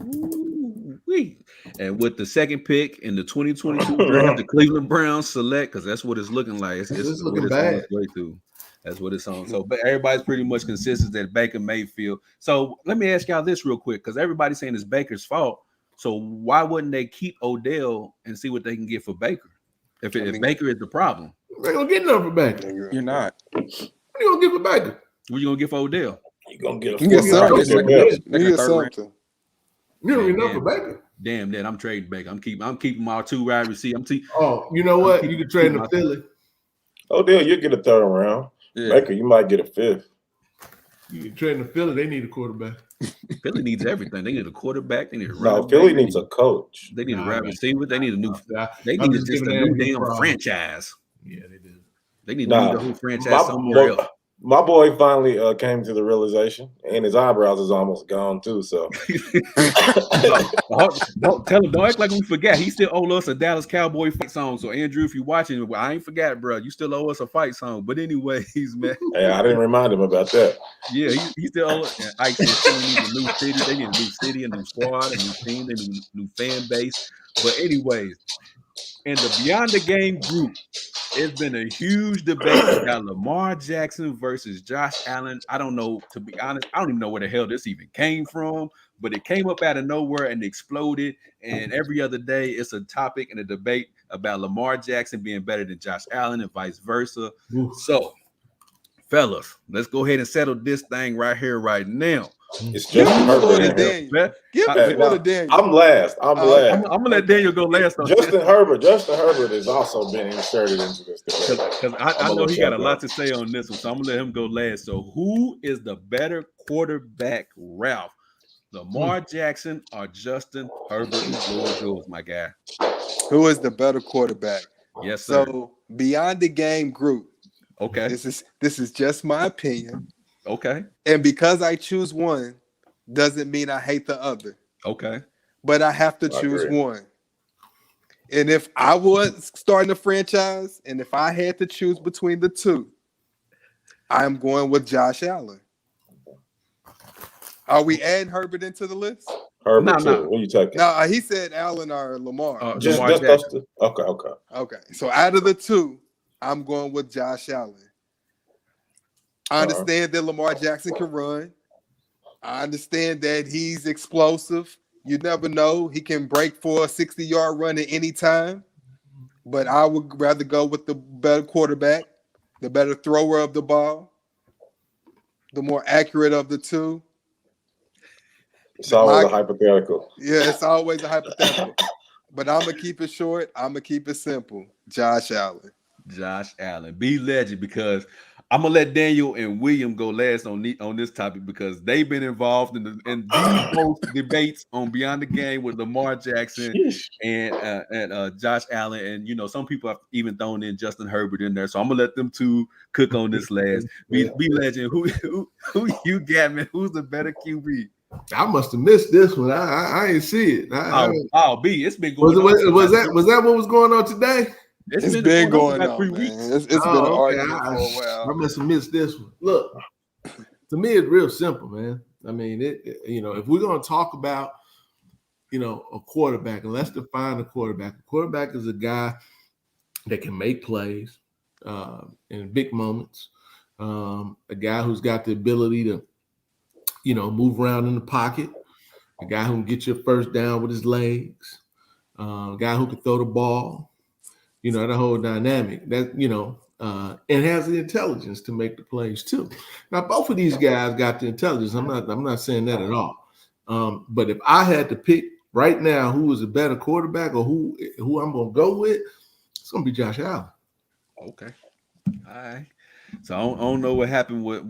Ooh-wee. And with the second pick in the 2022 draft, the Cleveland Browns select, because that's what it's looking like. It's looking bad. On its way to. That's what it's on. So, but everybody's pretty much consensus that Baker Mayfield. So let me ask y'all this real quick, because everybody's saying it's Baker's fault. So why wouldn't they keep Odell and see what they can get for Baker? If Baker is the problem, they're gonna get nothing for Baker. You're not. What are you gonna get for Baker? What you gonna get for Odell? You're gonna get something. You don't get nothing for Baker. Damn that! I'm trading Baker. I'm keeping my 2 wide receivers. Oh, you know what? You can trade him to Philly. Odell, you get a 3rd round. Yeah. Baker, you might get a 5th. You can trade to Philly. They need a quarterback. Philly needs everything. They need a quarterback. They need a running back. Philly needs a coach. They need a wide receiver. They need a new. They need just a new damn franchise. Yeah, they do. They need to move the whole franchise somewhere else. My boy finally came to the realization, and his eyebrows is almost gone too. So don't act like we forgot. He still owe us a Dallas Cowboy fight song. So Andrew, if you're watching, I ain't forgot, bro. You still owe us a fight song. But anyways, man. Hey, I didn't remind him about that. Yeah, he still owe us. And Ike still needs a new city. They need a new city, a new squad, a new team, a new fan base. But anyways, in the Beyond the Game group, it's been a huge debate about Lamar Jackson versus Josh Allen. I don't know, to be honest, I don't even know where the hell this even came from, but it came up out of nowhere and exploded. And every other day, it's a topic and a debate about Lamar Jackson being better than Josh Allen and vice versa. So, fellas, let's go ahead and settle this thing right here, right now. It's just I'm last. I'm gonna let Daniel go last. Justin Herbert has also been inserted into this because I know he got a lot to say on this one, so I'm gonna let him go last. So, who is the better quarterback, Ralph? Lamar Jackson or Justin Herbert? Yours, my guy. Who is the better quarterback? Yes, sir. So, Beyond the Game group. Okay. This is just my opinion. Okay. And because I choose one, doesn't mean I hate the other. Okay. But I have to choose one. And if I was starting a franchise, and if I had to choose between the two, I'm going with Josh Allen. Are we adding Herbert into the list? Herbert, too. What are you talking? No, he said Allen or Lamar. Just okay. So out of the two, I'm going with Josh Allen. I understand that Lamar Jackson can run. I understand that he's explosive. You never know. He can break for a 60-yard run at any time. but I would rather go with the better quarterback, the better thrower of the ball, the more accurate of the two. It's always a hypothetical. Yeah, it's always a hypothetical. But I'm going to keep it short. I'm going to keep it simple. Josh Allen. Josh Allen, be legend, because I'm gonna let Daniel and William go last on this topic because they've been involved in these most debates on Beyond the Game with Lamar Jackson and Josh Allen, and some people have even thrown in Justin Herbert in there. So I'm gonna let them two cook on this last. Be legend. Who you got, man? Who's the better QB? I must have missed this one. I ain't see it. B. It's been going on. Was that what was going on today? It's been going on, 3 man. weeks. It's been an argument for a while. I must have missed this one. Look, to me, it's real simple, man. I mean, if we're going to talk about, a quarterback, and let's define a quarterback. A quarterback is a guy that can make plays in big moments. A guy who's got the ability to, move around in the pocket. A guy who can get you a first down with his legs. A guy who can throw the ball. That whole dynamic that, and has the intelligence to make the plays too. Now, both of these guys got the intelligence. I'm not saying that at all. But if I had to pick right now who is a better quarterback or who I'm going to go with, it's going to be Josh Allen. Okay. All right. So I don't know what happened with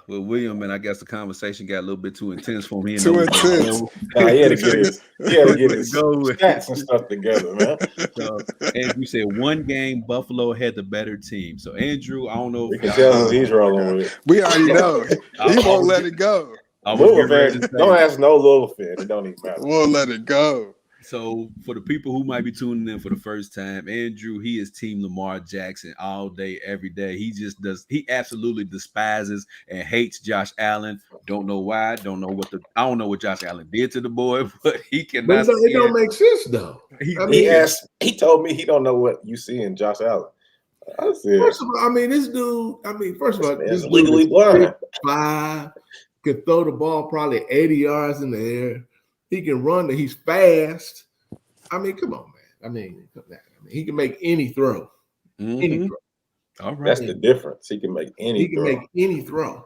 William, and I guess the conversation got a little bit too intense for me. Too intense. He had to get his stats and stuff together, man. So, as you said, one game Buffalo had the better team. So Andrew, I don't know. We can tell who he's rolling with. We already know. He won't let it go. Don't ask no Louisville fan. It don't even matter. We'll let it go. So for the people who might be tuning in for the first time, Andrew, he is Team Lamar Jackson all day, every day. He absolutely despises and hates Josh Allen. Don't know why. I don't know what Josh Allen did to the boy, but he cannot. But it don't make sense though. He told me he don't know what you see in Josh Allen. First of all, this dude is legally blind. 5, can throw the ball probably 80 yards in the air. He can run. He's fast. Come on, man. He can make any throw. Mm-hmm. Any throw. All right. That's the difference. He can make any throw.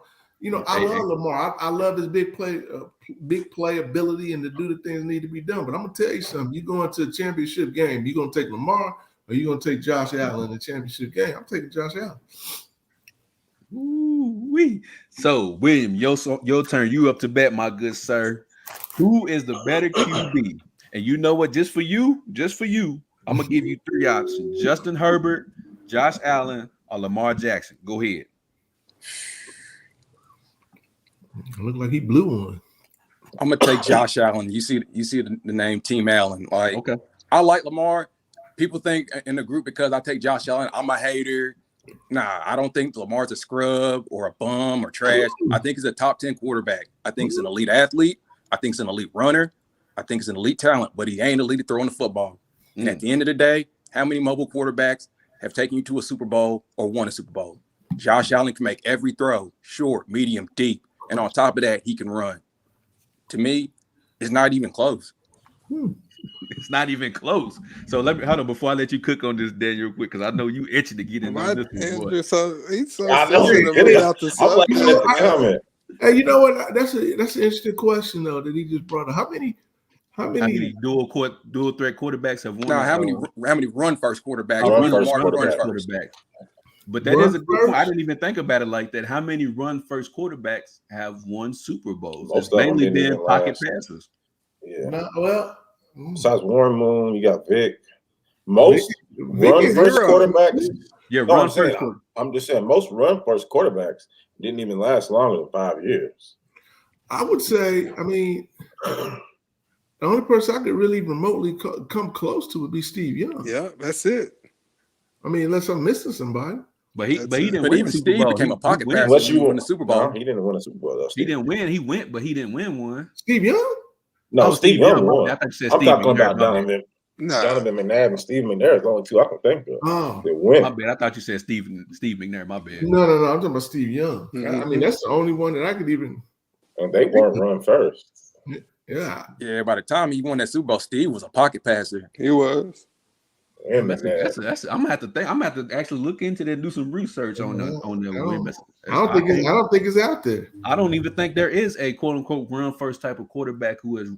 I love Lamar. I love his big play ability and to do the things that need to be done. But I'm gonna tell you something. You go into a championship game, you gonna take Lamar or you gonna take Josh Allen in the championship game? I'm taking Josh Allen. Ooh-wee. So, William, your turn. You up to bat, my good sir. Who is the better QB? And you know what? Just for you, I'm gonna give you 3 options: Justin Herbert, Josh Allen, or Lamar Jackson. Go ahead. Look like he blew one. I'm gonna take Josh Allen. You see the name Team Allen. Like, okay. I like Lamar. People think in the group because I take Josh Allen, I'm a hater. Nah, I don't think Lamar's a scrub or a bum or trash. I think he's a top 10 quarterback. I think he's an elite athlete. I think he's an elite runner. I think he's an elite talent, but he ain't elite at throwing the football. And at the end of the day, how many mobile quarterbacks have taken you to a Super Bowl or won a Super Bowl? Josh Allen can make every throw, short, medium, deep. And on top of that, he can run. To me, it's not even close. It's not even close. So let me hold on before I let you cook on this, Daniel, quick, because I know you itching to get in on this one. He's so I know he out the sub. Comment. Hey, you know what? That's an interesting question though that he just brought up. How many dual threat quarterbacks have won? No, how many run first quarterbacks? Quarterback. But that is a good point. I didn't even think about it like that. How many run first quarterbacks have won Super Bowls? It's mainly been pocket passes. Yeah. Besides Warren Moon, you got Vic. Most run first quarterbacks. Yeah, run first. I'm just saying most run first quarterbacks didn't even last longer than 5 years. I would say, the only person I could really remotely come close to would be Steve Young. Yeah, that's it. Unless I'm missing somebody. But he didn't win. Even Steve became a pocket passer. Unless you won the Super Bowl. No, he didn't win a Super Bowl. He didn't win. He went, but he didn't win one. Steve Young? No, Steve Young won. I thought you said I'm Steve talking McNair. about Donovan. Donovan McNabb and Steve McNair is the only two I can think of. Oh, they win. My bad. I thought you said Steve McNair. My bad. No. I'm talking about Steve Young. Mm-hmm. That's the only one that I could even. And they weren't run first. Yeah. Yeah. By the time he won that Super Bowl, Steve was a pocket passer. He was. And I'm gonna have to think. I'm gonna have to actually look into that and do some research on that. I don't think it's out there. I don't even think there is a quote unquote run first type of quarterback who is.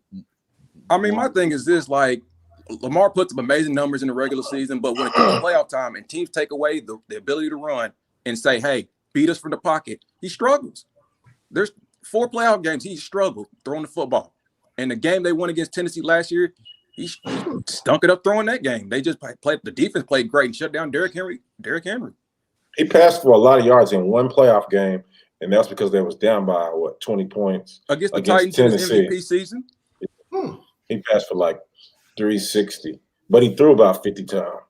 I mean, my thing is this: like Lamar puts up amazing numbers in the regular season, but when it comes to playoff time and teams take away the ability to run and say, "Hey, beat us from the pocket," he struggles. There's 4 playoff games he struggled throwing the football, and the game they won against Tennessee last year, he stunk it up throwing that game. They just played. The defense played great and shut down Derrick Henry. He passed for a lot of yards in one playoff game, and that's because they was down by 20 points against the Titans in his MVP season. He passed for like 360, but he threw about 50 times.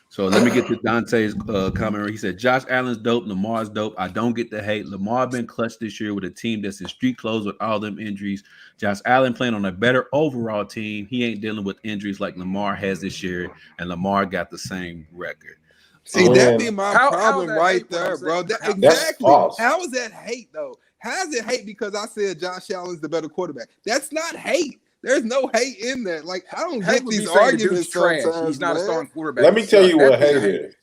So let me get to Dante's comment. He said, Josh Allen's dope, Lamar's dope. I don't get the hate. Lamar been clutch this year with a team that's in street clothes with all them injuries. Josh Allen playing on a better overall team. He ain't dealing with injuries like Lamar has this year, and Lamar got the same record. See, that be my problem right there, bro. Exactly. How is that hate, though? How is it hate because I said Josh Allen's the better quarterback? That's not hate. There's no hate in that. Like, I don't get these arguments sometimes. He's not a starting quarterback. Let me tell you what hate is.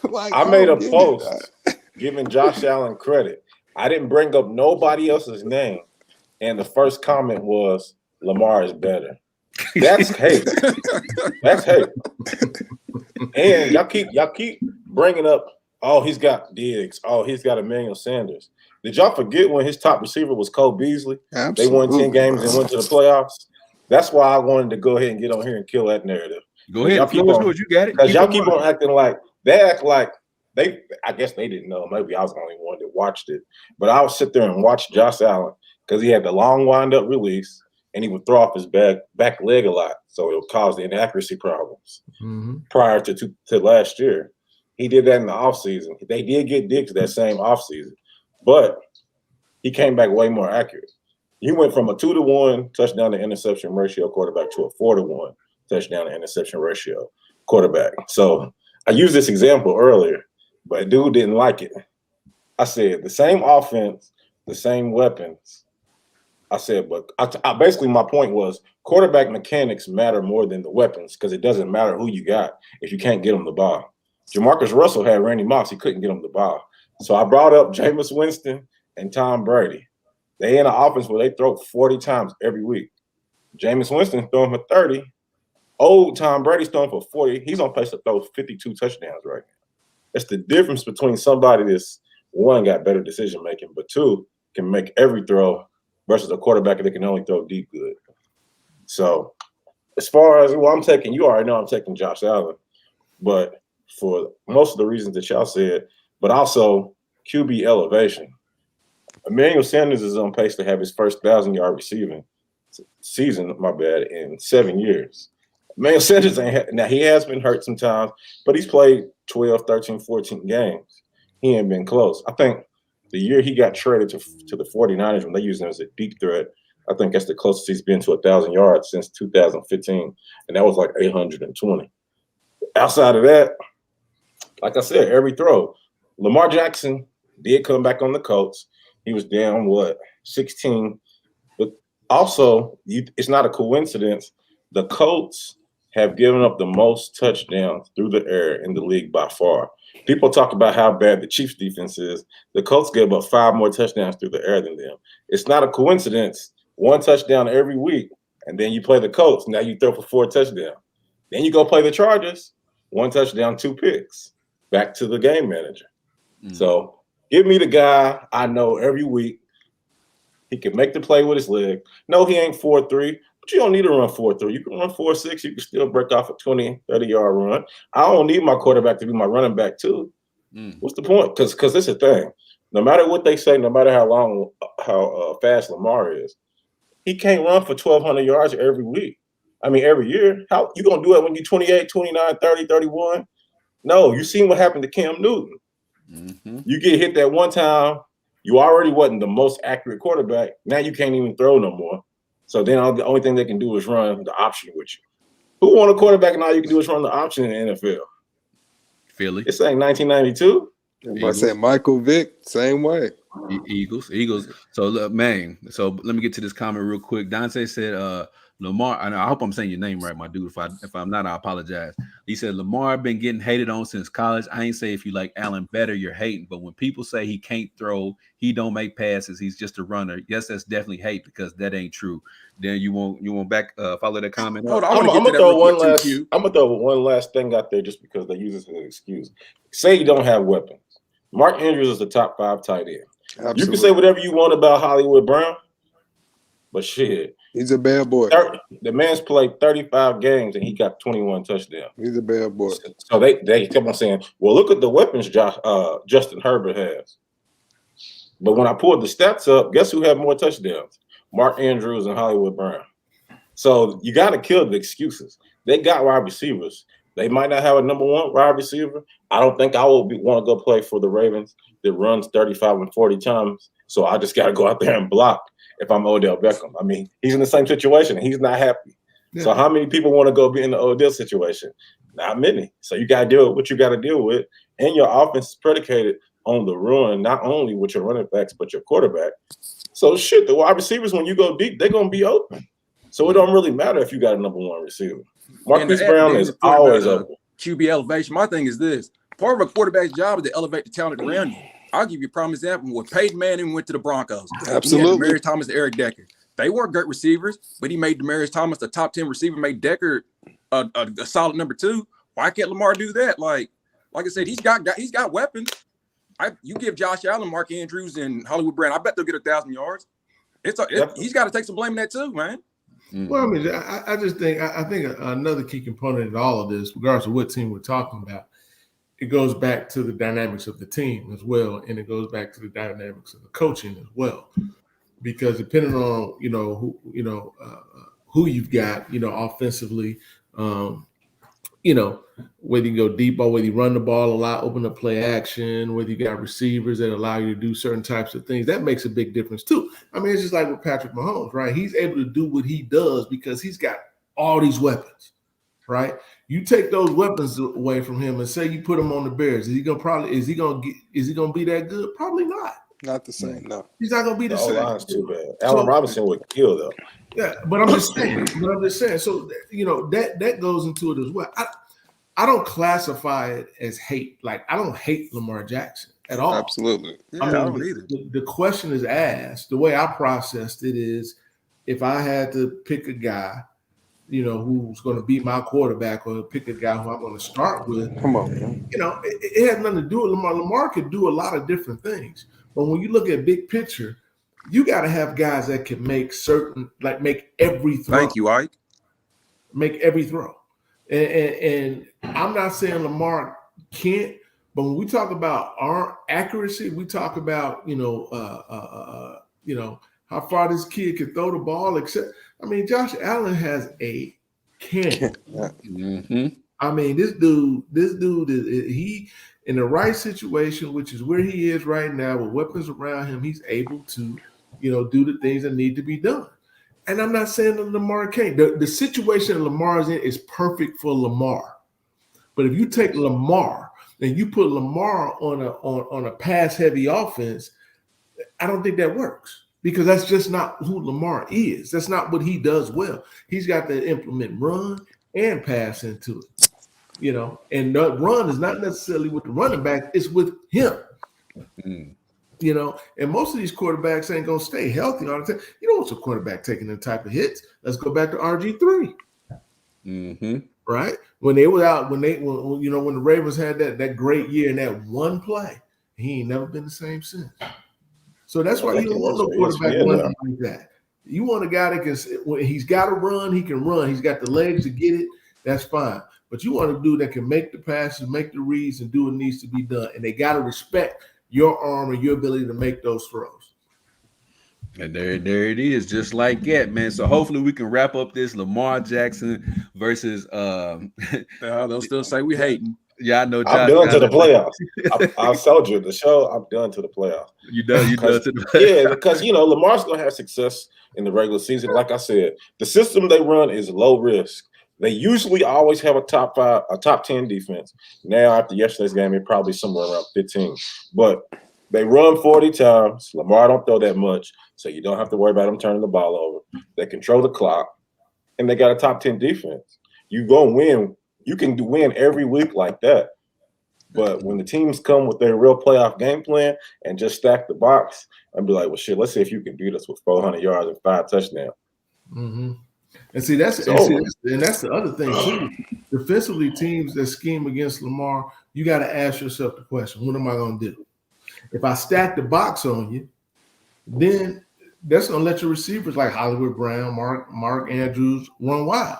Like, I made a post giving Josh Allen credit. I didn't bring up nobody else's name. And the first comment was, Lamar is better. That's hate. That's hate. And y'all keep bringing up, oh, he's got Diggs. Oh, he's got Emmanuel Sanders. Did y'all forget when his top receiver was Cole Beasley? Absolutely. They won 10 games and went to the playoffs. That's why I wanted to go ahead and get on here and kill that narrative. Go ahead. You got it. Because y'all keep on acting like they act like they. I guess they didn't know. Maybe I was the only one that watched it. But I would sit there and watch Josh Allen because he had the long wind-up release and he would throw off his back leg a lot, so it would cause the inaccuracy problems. Prior to last year, he did that in the offseason. They did get Diggs that same offseason, but he came back way more accurate. He went from a 2-to-1 touchdown to interception ratio quarterback to a 4-to-1 touchdown to interception ratio quarterback. So I used this example earlier, but dude didn't like it. I said the same offense, the same weapons. I said, but I basically my point was quarterback mechanics matter more than the weapons because it doesn't matter who you got if you can't get them the ball. Jamarcus Russell had Randy Moss. He couldn't get him the ball. So I brought up Jameis Winston and Tom Brady. They in an offense where they throw 40 times every week. Jameis Winston throwing for 30. Old Tom Brady's throwing for 40. He's on pace to throw 52 touchdowns right now. That's the difference between somebody that's, one, got better decision making, but two, can make every throw versus a quarterback that can only throw deep good. So as far as I'm taking, you already know I'm taking Josh Allen, but for most of the reasons that y'all said, but also QB elevation. Emmanuel Sanders is on pace to have his first 1,000-yard receiving season, in 7 years. Emmanuel Sanders now he has been hurt sometimes, but he's played 12, 13, 14 games. He ain't been close. I think the year he got traded to the 49ers when they used him as a deep threat, I think that's the closest he's been to 1,000 yards since 2015, and that was like 820. Outside of that, like I said, every throw. Lamar Jackson did come back on the Colts. He was down, 16. But also, it's not a coincidence. The Colts have given up the most touchdowns through the air in the league by far. People talk about how bad the Chiefs' defense is. The Colts gave up 5 more touchdowns through the air than them. It's not a coincidence. 1 touchdown every week, and then you play the Colts. Now you throw for 4 touchdowns. Then you go play the Chargers. 1 touchdown, 2 picks. Back to the game manager. So give me the guy I know every week. He can make the play with his leg. No, he ain't 4-3, but you don't need to run 4-3. You can run 4-6. You can still break off a 20, 30-yard run. I don't need my quarterback to be my running back too. What's the point? Because it's a thing. No matter what they say, no matter how fast Lamar is, he can't run for 1,200 yards every week. I mean, every year. How you going to do it when you're 28, 29, 30, 31? No, you seen what happened to Cam Newton. You get hit that one time, you already wasn't the most accurate quarterback. Now you can't even throw no more. So then the only thing they can do is run the option with you. Who want a quarterback and all you can do is run the option in the NFL? Philly. It's saying 1992. I said Michael Vick, same way. Eagles. So look, man. So let me get to this comment real quick. Dante said, Lamar, and I hope I'm saying your name right, my dude. If I'm not, I apologize. He said Lamar been getting hated on since college. I ain't say if you like Allen better, you're hating. But when people say he can't throw, he don't make passes, he's just a runner. Yes, that's definitely hate because that ain't true. Then you won't back follow that comment up. Hold on, I want to I'm get to gonna that throw real one quick last. too, Q. I'm gonna throw one last thing out there just because they use this as an excuse. Say you don't have weapons. Mark Andrews is the top 5 tight end. Absolutely. You can say whatever you want about Hollywood Brown, but shit, He's a bad boy. the man's played 35 games and he got 21 touchdowns. He's a bad boy. So they kept on saying, "Well, look at the weapons Justin Herbert has." But when I pulled the stats up, guess who had more touchdowns? Mark Andrews and Hollywood Brown. So you got to kill the excuses. They got wide receivers. They might not have a number 1 wide receiver. I don't think I will want to go play for the Ravens that runs 35 and 40 times. So I just got to go out there and block if I'm Odell Beckham. I mean, he's in the same situation. He's not happy. Yeah. So how many people want to go be in the Odell situation? Not many. So you got to deal with what you got to deal with. And your offense is predicated on the run, not only with your running backs, but your quarterback. So shit, the wide receivers, when you go deep, they're going to be open. So it don't really matter if you got a number 1 receiver. Marquise Brown is always open. QB elevation. My thing is this. Part of a quarterback's job is to elevate the talent around you. I'll give you a prime example. When Peyton Manning went to the Broncos, absolutely, Demaryius Thomas to Eric Decker. They weren't great receivers, but he made Demaryius Thomas the top 10 receiver, made Decker a solid number 2. Why can't Lamar do that? Like I said, he's got weapons. You give Josh Allen, Mark Andrews, and Hollywood Brown, I bet they'll get 1,000 yards. He's got to take some blame in that too, man. Well, I mean, I just think another key component in all of this, regardless of what team we're talking about, it goes back to the dynamics of the team as well, and it goes back to the dynamics of the coaching as well. Because depending on who you've got, offensively, whether you go deep or whether you run the ball a lot, open up play action, whether you got receivers that allow you to do certain types of things, that makes a big difference too. I mean, it's just like with Patrick Mahomes, right? He's able to do what he does because he's got all these weapons, right? You take those weapons away from him and say you put him on the Bears, is he gonna be that good? Probably not. Not the same, no. He's not gonna be the same. Line's too bad. Allen Robinson would kill though. Yeah, but I'm just saying. So that goes into it as well. I don't classify it as hate. Like, I don't hate Lamar Jackson at all. Absolutely. I don't either. The question is asked. The way I processed it is, if I had to pick a guy, who's going to be my quarterback, or pick a guy who I'm going to start with. Come on, man. It has nothing to do with Lamar. Lamar could do a lot of different things. But when you look at big picture, you got to have guys that can make every throw. Thank you, Ike. Make every throw. And I'm not saying Lamar can't, but when we talk about our accuracy, we talk about, how far this kid can throw the ball, Josh Allen has a cannon. Mm-hmm. I mean, this dude is he in the right situation, which is where he is right now, with weapons around him, he's able to, do the things that need to be done. And I'm not saying that Lamar can't. The situation that Lamar is in is perfect for Lamar. But if you take Lamar and you put Lamar on a pass-heavy offense, I don't think that works, because that's just not who Lamar is. That's not what he does well. He's got to implement run and pass into it. And the run is not necessarily with the running back, it's with him. Mm. And most of these quarterbacks ain't gonna stay healthy all the time. You don't want your quarterback taking them type of hits. Let's go back to RG3. Mm-hmm. Right? When they were out, when the Ravens had that great year in that one play, he ain't never been the same since. So that's why you don't want no quarterback running like that. You want a guy that can, when he's got to run, he can run. He's got the legs to get it. That's fine. But you want a dude that can make the passes, make the reads, and do what needs to be done. And they got to respect your arm and your ability to make those throws. And there it is, just like that, man. So hopefully we can wrap up this Lamar Jackson versus they'll still say we hating. Yeah, I know. I'm done to the playoffs. I've sold you the show. I'm done to the playoffs. You done to the playoffs. Yeah, because Lamar's gonna have success in the regular season. Like I said, the system they run is low risk. They usually always have a top 10 defense. Now, after yesterday's game, it's probably somewhere around 15. But they run 40 times. Lamar don't throw that much, so you don't have to worry about them turning the ball over. They control the clock. and they got a top 10 defense. You go win. You can win every week like that. But when the teams come with their real playoff game plan and just stack the box and be like, well, shit, let's see if you can beat us with 400 yards and 5 touchdowns. Mm-hmm. And see, that's the other thing too. Defensively, teams that scheme against Lamar, you got to ask yourself the question: what am I going to do? If I stack the box on you, then that's going to let your receivers like Hollywood Brown, Mark Andrews run wild.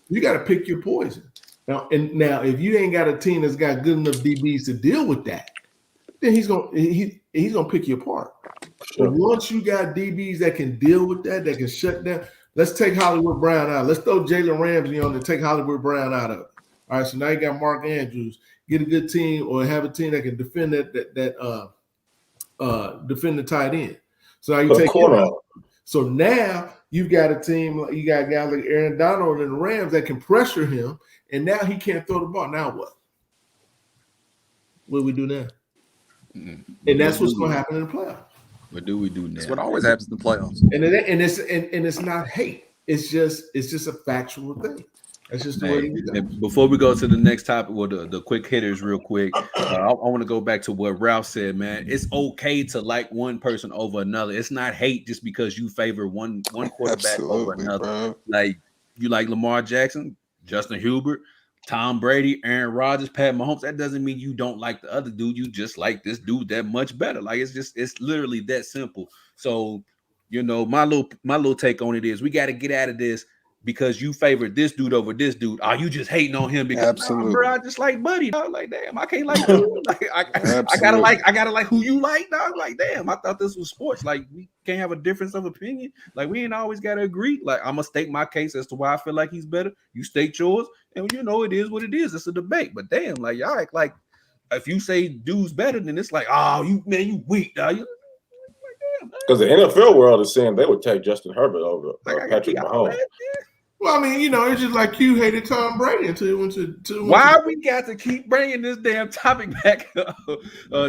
You got to pick your poison. Now, if you ain't got a team that's got good enough DBs to deal with that, then he's gonna pick you apart. Sure. But once you got DBs that can deal with that can shut down. Let's take Hollywood Brown out. Let's throw Jalen Ramsey on and take Hollywood Brown out of it. All right, so now you got Mark Andrews. Get a good team or have a team that can defend defend the tight end. So now you take him out. So now you've got a team. You got guys like Aaron Donald and the Rams that can pressure him, and now he can't throw the ball. Now what? What do we do now? And that's what's going to happen in the playoffs. What do we do now? That's what always happens in the playoffs. And it's not hate. It's just a factual thing. That's just the way you do it. Before we go to the next topic, well, the quick hitters, real quick, I want to go back to what Ralph said, man. It's okay to like one person over another. It's not hate just because you favor one quarterback over another. Bro. Like you like Lamar Jackson, Justin Herbert, Tom Brady, Aaron Rodgers, Pat Mahomes. That doesn't mean you don't like the other dude. You just like this dude that much better. Like it's literally that simple. So, my little take on it is we got to get out of this. Because you favored this dude over this dude, are you just hating on him? Because bro, I just like Buddy. I was like, damn, I can't like dude. Like, I gotta like who you like. Dog. Like, damn, I thought this was sports. Like, we can't have a difference of opinion. Like, we ain't always gotta agree. Like, I'm gonna state my case as to why I feel like he's better. You state yours, and it is what it is. It's a debate. But damn, like y'all act like if you say dude's better, then it's like, oh, you weak, dog. Because the NFL world is saying they would take Justin Herbert over Patrick Mahomes. Well, I mean, it's just like you hated Tom Brady until he went to. Why we got to keep bringing this damn topic back up?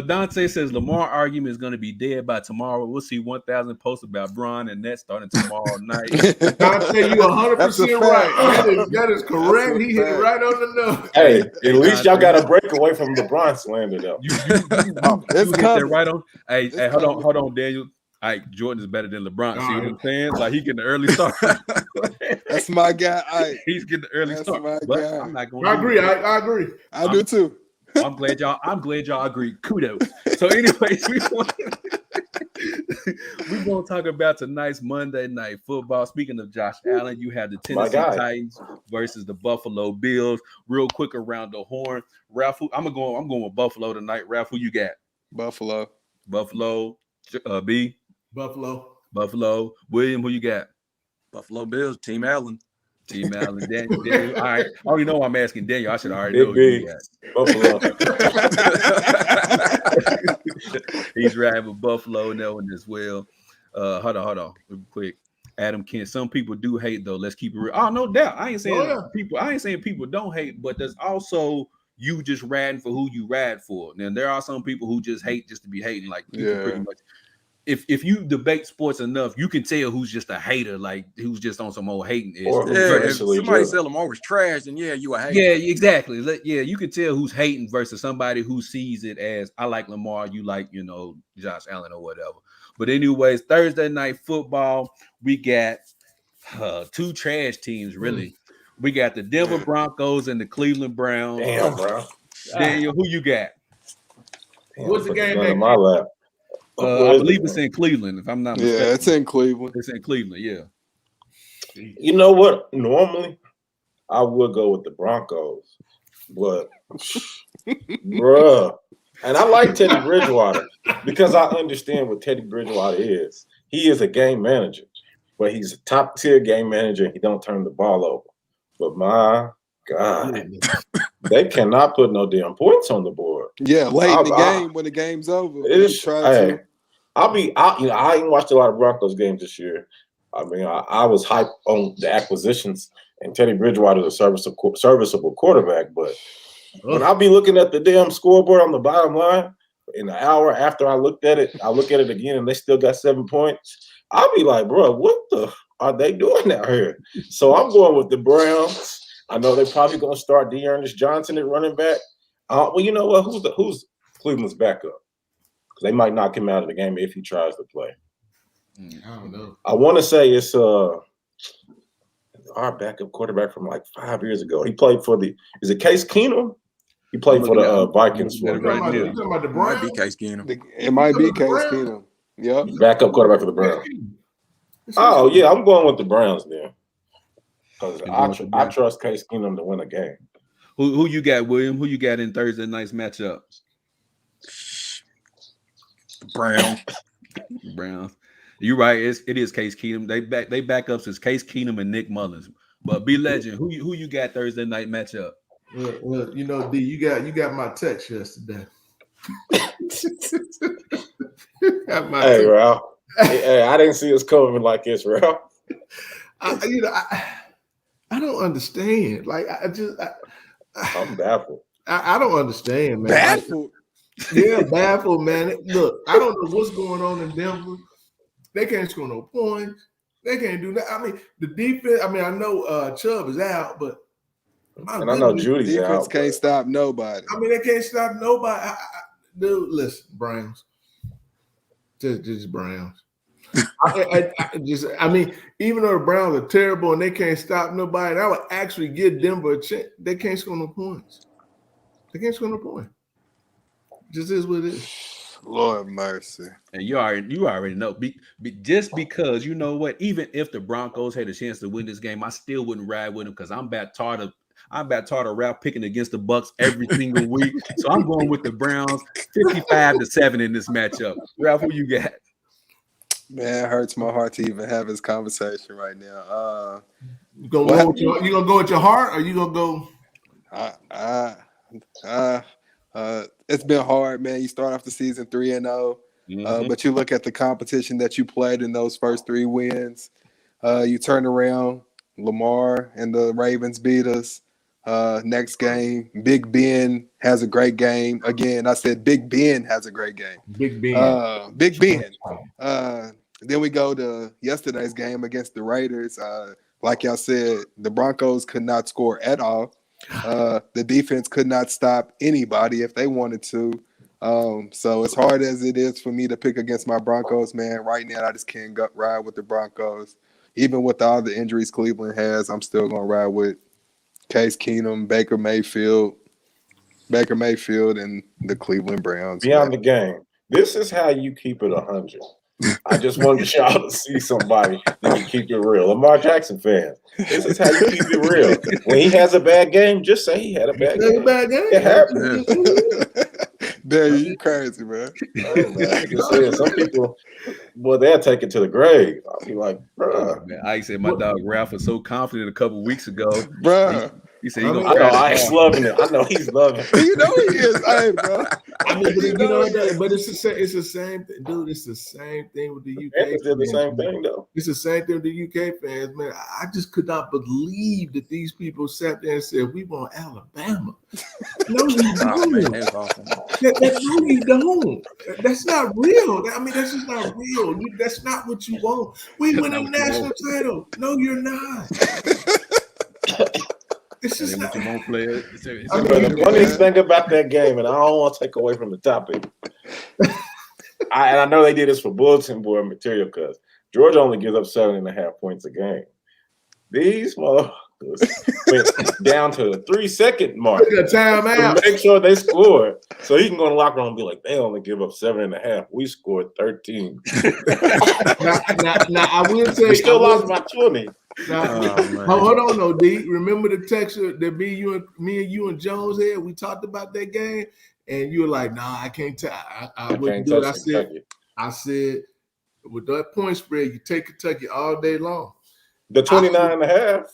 Dante says Lamar argument is going to be dead by tomorrow. We'll see 1,000 posts about Braun and Nets starting tomorrow night. Dante, you 100% right. That is correct. He hit it right on the nose. Hey, at least y'all got a break away from LeBron slander, though. You hit that right on. Hey, hold on, Daniel. All right, Jordan is better than LeBron. See what I'm saying? Like he getting the early start. That's my guy. He's getting the early start. But I'm not going. I agree. I agree. I do too. I'm glad y'all agree. Kudos. So, anyways, we're going to talk about tonight's Monday Night Football. Speaking of Josh Allen, you have the Tennessee Titans versus the Buffalo Bills. Real quick around the horn, Ralph. I'm going with Buffalo tonight. Ralph, who you got? Buffalo. B. Buffalo. William, who you got? Buffalo Bills. Team Allen. Daniel. All right. I already know I'm asking Daniel. I should already know who you got. Buffalo. He's riding with Buffalo in that one as well. Hold on. Real quick. Adam Kent. Some people do hate though. Let's keep it real. Oh, no doubt. I ain't saying people don't hate, but there's also you just riding for who you ride for. Now there are some people who just hate just to be hating. Like pretty much. If you debate sports enough, you can tell who's just a hater, like who's just on some old hating. If somebody said Lamar was trash, then you a hater. Yeah, exactly. You can tell who's hating versus somebody who sees it as I like Lamar, you like Josh Allen or whatever. But anyways, Thursday night football, we got two trash teams really. We got the Denver Broncos and the Cleveland Browns. Damn, bro. Daniel, who you got? What's the game in my lap? I believe it's in Cleveland, if I'm not mistaken. Yeah, it's in Cleveland. It's in Cleveland, yeah. You know what? Normally, I would go with the Broncos, but bruh. And I like Teddy Bridgewater because I understand what Teddy Bridgewater is. He is a game manager, but he's a top-tier game manager. He don't turn the ball over. But my God, they cannot put no damn points on the board. Yeah, late in the game when the game's over. I ain't watched a lot of Broncos games this year. I mean, I was hyped on the acquisitions, and Teddy Bridgewater is a serviceable quarterback. But when I be looking at the damn scoreboard on the bottom line, in the hour after I look at it again, and they still got 7 points. I'll be like, bro, what the? are they doing out here? So I'm going with the Browns. I know they're probably going to start Dearness Johnson at running back. Well, you know what? Who's Cleveland's backup? Because they might knock him out of the game if he tries to play. I don't know. I want to say it's our backup quarterback from like 5 years ago. He played for is it Case Keenum? He played for the Vikings. You talking about the Browns? Might be Case Keenum. It might be Case Keenum. Yep. Backup quarterback for the Browns. Oh, yeah, I'm going with the Browns then. Because I trust Case Keenum to win a game. Who you got, William? Who you got in Thursday night's matchup? Browns. You're right. It is Case Keenum. They back up since Case Keenum and Nick Mullins. But B Legend, who you got Thursday night matchup? Well, you know, D, you got my text yesterday. Hey, Ralph. Hey, I didn't see us coming like this, Ralph. I don't understand. Like, I'm baffled. I don't understand, man. Baffled. Baffled, man. Look, I don't know what's going on in Denver. They can't score no points. They can't do that. I mean, the defense. I mean, I know Chubb is out, but I know Judy's out. Defense can't stop nobody. I mean, they can't stop nobody. Dude, listen, Browns. Just Browns. I mean, even though the Browns are terrible and they can't stop nobody, that would actually give Denver a chance. They can't score no points. They can't score no points. Just is what it is. Lord mercy. And you already know. Just because, you know what, even if the Broncos had a chance to win this game, I still wouldn't ride with them because I'm about tired of Ralph picking against the Bucks every single week. So I'm going with the Browns 55-7 in this matchup. Ralph, who you got? Man, it hurts my heart to even have this conversation right now. You gonna go with your heart, or you gonna go? It's been hard, man. You start off the season 3-0, but you look at the competition that you played in those first 3 wins. You turn around, Lamar and the Ravens beat us. Next game, Big Ben has a great game. Again, I said Big Ben has a great game. Big Ben. Big Ben. Then we go to yesterday's game against the Raiders. Like y'all said, the Broncos could not score at all. The defense could not stop anybody if they wanted to. So as hard as it is for me to pick against my Broncos, man, right now I just can't ride with the Broncos. Even with all the injuries Cleveland has, I'm still going to ride with Case Keenum, Baker Mayfield, and the Cleveland Browns. Beyond the game. This is how you keep it 100. I just wanted y'all to see somebody that can keep it real. Lamar Jackson fans. This is how you keep it real. When he has a bad game, just say he had a bad game. It happens. Damn, you crazy, man. Like I said, some people, well, they'll take it to the grave. I'll be like, bro. I said my dog Ralph was so confident a couple weeks ago. Bro. He said, I know Ike's loving it. I know he's loving it. You know he is. Hey, bro. I mean, but it's the same thing, dude. It's the same thing with the UK. It's the same thing, though. It's the same thing with the UK fans, man. I just could not believe that these people sat there and said, we want Alabama. No, you don't. No, you don't. That's not real. I mean, that's just not real. That's not what you want. We win a national title. No, you're not. It's just not. The funniest thing about that game, and I don't want to take away from the topic, I know they did this for bulletin board material because Georgia only gives up 7.5 points a game. These motherfuckers went down to the 3-second mark to make sure they scored. So he can go in the locker room and be like, they only give up 7.5. We scored 13. Now I will tell you, we still lost by 20. Hold on, no, D. Remember the text that me and you and Jones had? We talked about that game, and you were like, "Nah, I can't tell. I wouldn't do it." I said, with that point spread, you take Kentucky all day long. The 29.5.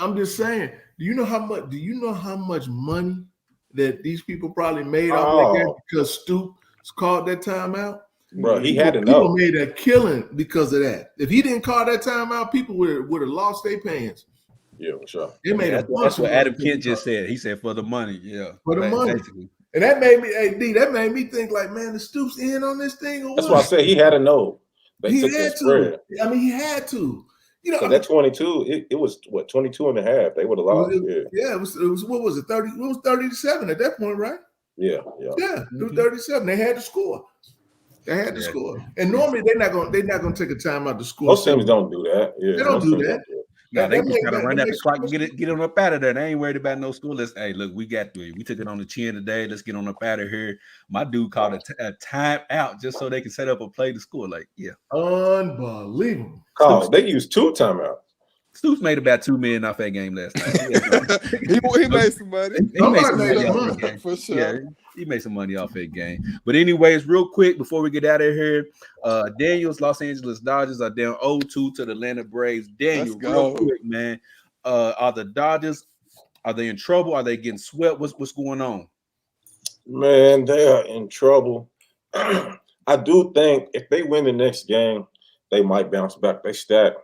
I'm just saying. Do you know how much money that these people probably made off that game because Stoops called that timeout? Bro, he had to know. People made a killing because of that. If he didn't call that timeout, people would have lost their pants. Yeah, for sure. That's what Adam Kent just said. He said for the money. Yeah, for the money. Basically. And that made me, think like, man, the Stoops in on this thing. Or that's why I said he had to know. They took the spread. I mean, he had to. You know, So that 22, it was what 22 and a half. They would have lost. It was what was it 30? It was 30-7 at that point, right? Yeah. It was 37. They had to score. They had to score. And normally they're not gonna take a timeout to score. Most teams don't do that. Yeah, they don't do that. No, they just gotta run out the clock and get on up out of there. They ain't worried about no school. Hey, look, we took it on the chin today. Let's get on up out of here. My dude called a timeout just so they can set up a play to score. Like, yeah, unbelievable. They used 2 timeouts. Stoops made about $2 million off that game last night. he made some money. He made some money off that game. For sure. Yeah, he made some money off that game. But anyways, real quick before we get out of here, Daniel's Los Angeles Dodgers are down 0-2 to the Atlanta Braves. Daniel, real quick, man. Are the Dodgers? Are they in trouble? Are they getting swept? What's going on? Man, they are in trouble. I do think if they win the next game, they might bounce back. They stacked.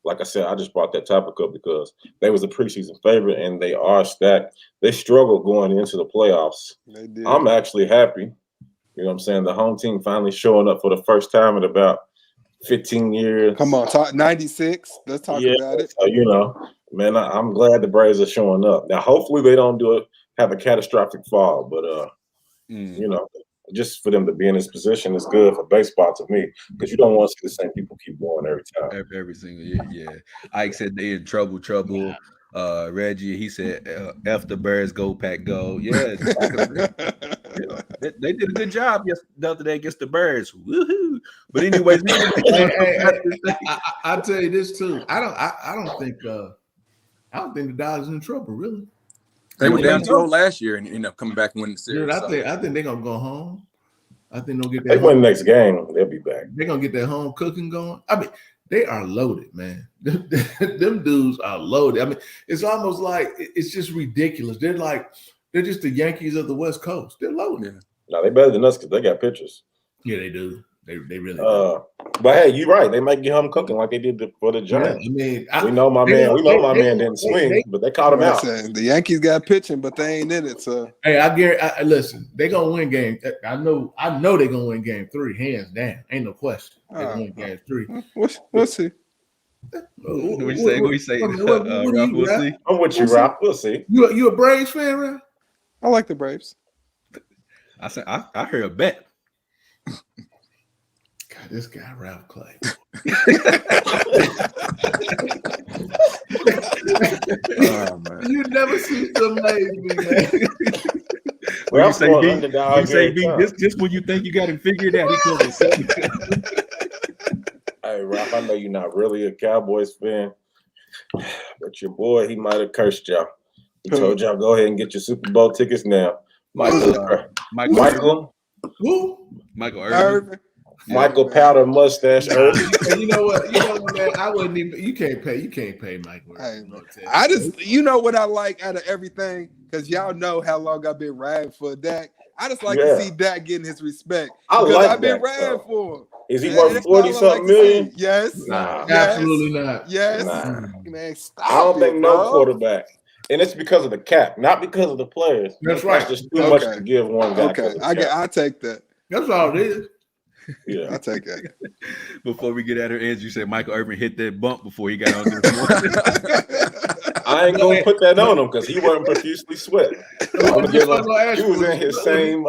Like I said, I just brought that topic up because they was a preseason favorite and they are stacked. They struggled going into the playoffs. They did. I'm actually happy. You know what I'm saying? The home team finally showing up for the first time in about 15 years. Come on, talk 96. Let's talk about it. So, you know, man, I'm glad the Braves are showing up. Now, hopefully they don't have a catastrophic fall, but you know, just for them to be in this position is good for baseball to me because you don't want to see the same people keep going every time. Every single year, yeah. Ike said they in trouble. Reggie, he said, F the Birds, go Pack, go. Yeah, they did a good job the other day against the Birds. Woohoo! But anyways, I'll tell you this too. I don't think the Dodgers in trouble, really. They were down 2-0 last year and ended up coming back and winning the series. Dude, I think they're gonna go home. I think they'll get that. They win the next game, they'll be back. They're gonna get that home cooking going. I mean, they are loaded, man. Them dudes are loaded. I mean, it's almost like it's just ridiculous. They're just the Yankees of the West Coast. They're loaded. Yeah. No, they better than us because they got pitchers. Yeah, they do. They really do. But hey, you're right. They might get home cooking like they did for the Giants. Yeah, I mean, we know my man didn't swing, but they caught him out. The Yankees got pitching, but they ain't in it. So hey, listen, they're gonna win game. I know they're gonna win game 3, hands down. Ain't no question. They're gonna win game 3. We'll see. What you say? We'll see. I'm with you, Rob. We'll see. You a Braves fan, Rob? I like the Braves. I said I heard a bet. God, this guy Ralph Clay. Oh, man. You never see some lazy, man. Well, you say B, just when you think you got him figured out, he comes and Hey, Ralph, I know you're not really a Cowboys fan, but your boy, he might have cursed y'all. He told y'all go ahead and get your Super Bowl tickets now. Michael Irvin. Michael Powder Mustache Irvin. You know what, man? I wouldn't even. You can't pay Michael. Hey, I just, you know what I like out of everything, because y'all know how long I've been riding for Dak. I just like to see Dak getting his respect. I've been riding for him. Is he worth 40-something million? Yes. Nah. Absolutely not. Yes. Nah. Man, stop. I don't think no quarterback. And it's because of the cap, not because of the players. That's right. It's just too much to give one guy. Okay, I take that. That's all it is. Yeah, I take that. Before we get at her, Andrew said Michael Irvin hit that bump before he got on this. I ain't gonna put that on him because he wasn't profusely sweating. He was in his same.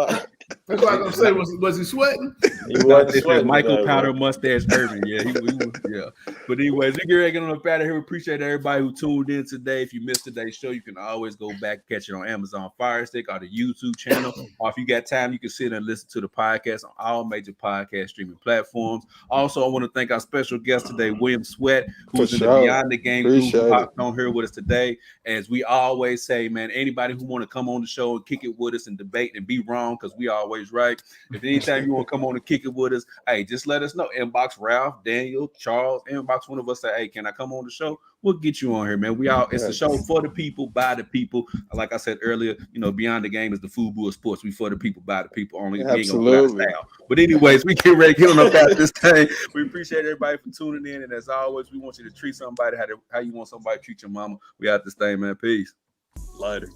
That's what I'm gonna say. Was he sweating? He wasn't sweating. Michael Powder Mustache Irvin. Yeah, he was. Yeah. But anyways, we get ready to get on up out of here. We appreciate everybody who tuned in today. If you missed today's show, you can always go back and catch it on Amazon Fire Stick or the YouTube channel. Or if you got time, you can sit and listen to the podcast on all major podcast streaming platforms. Also, I want to thank our special guest today, William Sweat, who's in the Beyond the Game group, who popped on here with us today. As we always say, man, anybody who want to come on the show and kick it with us and debate and be wrong, because we always right. If anytime you want to come on and kick it with us, hey, just let us know. Inbox Ralph, Daniel, Charles, inbox one of us. Say, hey, can I come on the show? We'll get you on here, man. It's a show for the people, by the people. Like I said earlier, Beyond the Game is the FUBU of sports. We for the people, by the people. Only absolutely. But anyways, we get ready to get on up out this thing. We appreciate everybody for tuning in, and as always, we want you to treat somebody how you want somebody to treat your mama. We out this thing, man. Peace. Later.